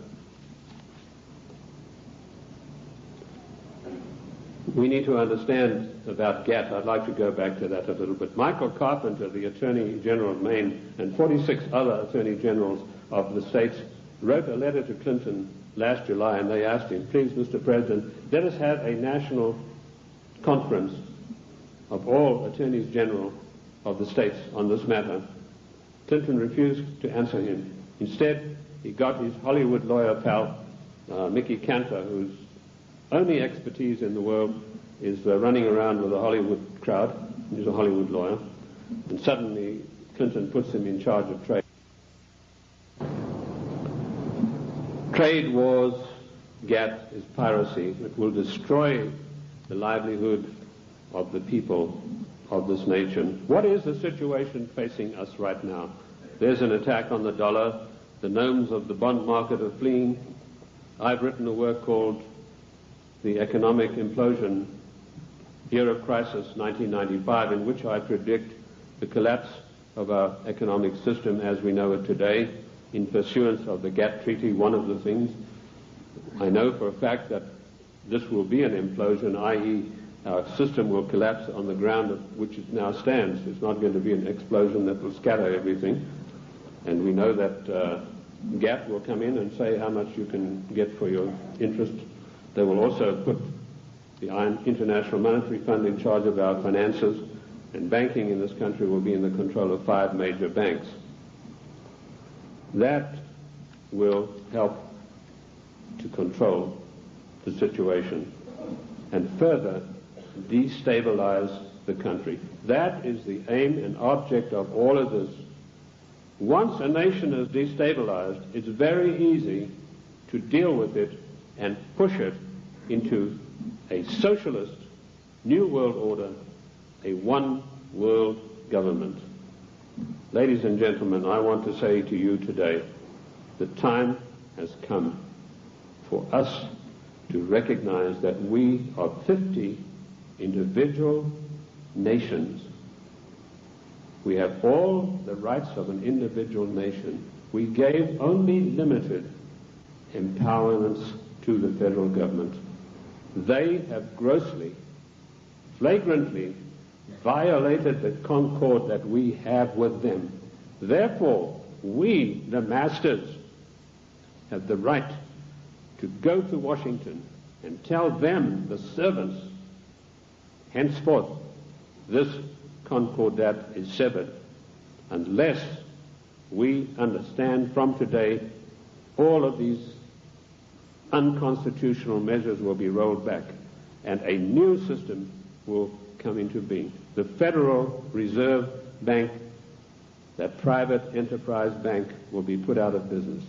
We need to understand about GATT. I'd like to go back to that a little bit. Michael Carpenter, the Attorney General of Maine, and 46 other Attorney Generals of the states wrote a letter to Clinton last July, and they asked him, please, Mr. President, let us have a national conference of all Attorneys General of the states on this matter. Clinton refused to answer him. Instead, he got his Hollywood lawyer pal, Mickey Cantor, whose only expertise in the world is running around with a Hollywood crowd. He's a Hollywood lawyer. And suddenly, Clinton puts him in charge of trade. Trade wars, GATT, is piracy. It will destroy the livelihood of the people of this nation. What is the situation facing us right now? There's an attack on the dollar. The gnomes of the bond market are fleeing. I've written a work called The Economic Implosion, Year of Crisis, 1995, in which I predict the collapse of our economic system as we know it today in pursuance of the GATT Treaty. One of the things I know for a fact that this will be an implosion, i.e. our system will collapse on the ground of which it now stands. It's not going to be an explosion that will scatter everything. And we know that GATT will come in and say how much you can get for your interest. They will also put the International Monetary Fund in charge of our finances, and banking in this country will be in the control of 5 major banks. That will help to control the situation and further destabilize the country. That is the aim and object of all of this. Once a nation is destabilized, it's very easy to deal with it and push it into a socialist new world order, a one world government. Ladies and gentlemen, I want to say to you today, the time has come for us to recognize that we are 50 individual nations. We have all the rights of an individual nation. We gave only limited empowerments to the federal government. They have grossly, flagrantly violated the concord that we have with them. Therefore, we, the masters, have the right to go to Washington and tell them, the servants, henceforth, this concordat is severed, unless we understand from today all of these unconstitutional measures will be rolled back and a new system will come into being. The Federal Reserve Bank, that private enterprise bank, will be put out of business.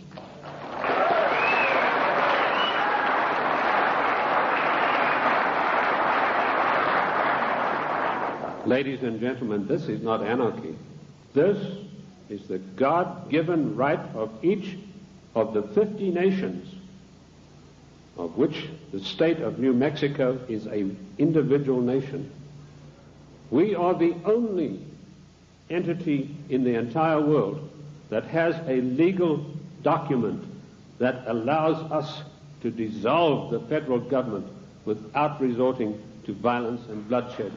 Ladies and gentlemen, this is not anarchy. This is the God-given right of each of the 50 nations, of which the state of New Mexico is an individual nation. We are the only entity in the entire world that has a legal document that allows us to dissolve the federal government without resorting to violence and bloodshed.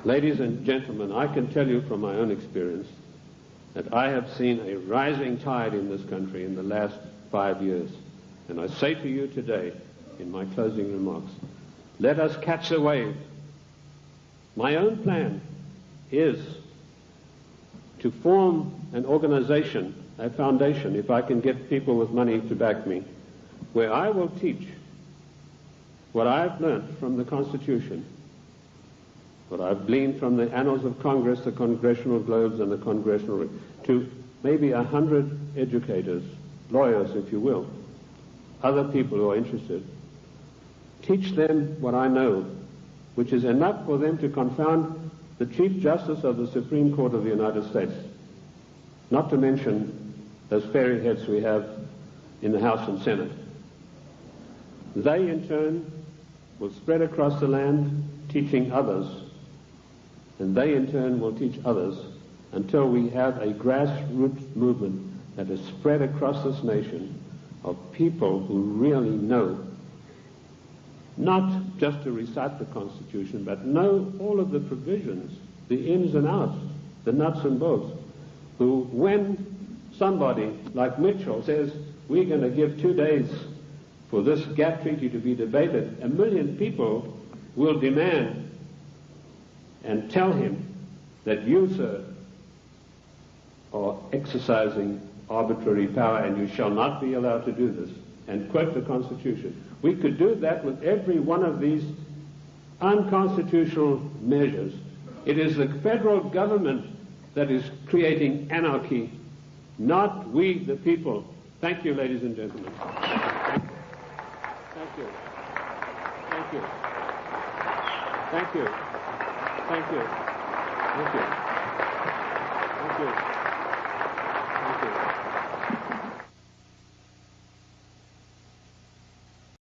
Ladies and gentlemen, I can tell you from my own experience that I have seen a rising tide in this country in the last 5 years. And I say to you today, in my closing remarks, let us catch the wave. My own plan is to form an organization, a foundation, if I can get people with money to back me, where I will teach what I've learned from the Constitution, what I've gleaned from the annals of Congress, the Congressional Globes, and the Congressional, to maybe 100 educators, lawyers, if you will, other people who are interested. Teach them what I know, which is enough for them to confound the Chief Justice of the Supreme Court of the United States, not to mention those fairyheads we have in the House and Senate. They, in turn, will spread across the land, teaching others, and they, in turn, will teach others until we have a grassroots movement that is spread across this nation of people who really know, not just to recite the Constitution, but know all of the provisions, the ins and outs, the nuts and bolts, who, when somebody like Mitchell says, we're going to give 2 days for this gap treaty to be debated, 1 million people will demand and tell him that you, sir, are exercising arbitrary power and you shall not be allowed to do this, and quote the Constitution. We could do that with every one of these unconstitutional measures. It is the federal government that is creating anarchy, not we, the people. Thank you, ladies and gentlemen. Thank you. Thank you. Thank you. Thank you. Thank you. Thank you.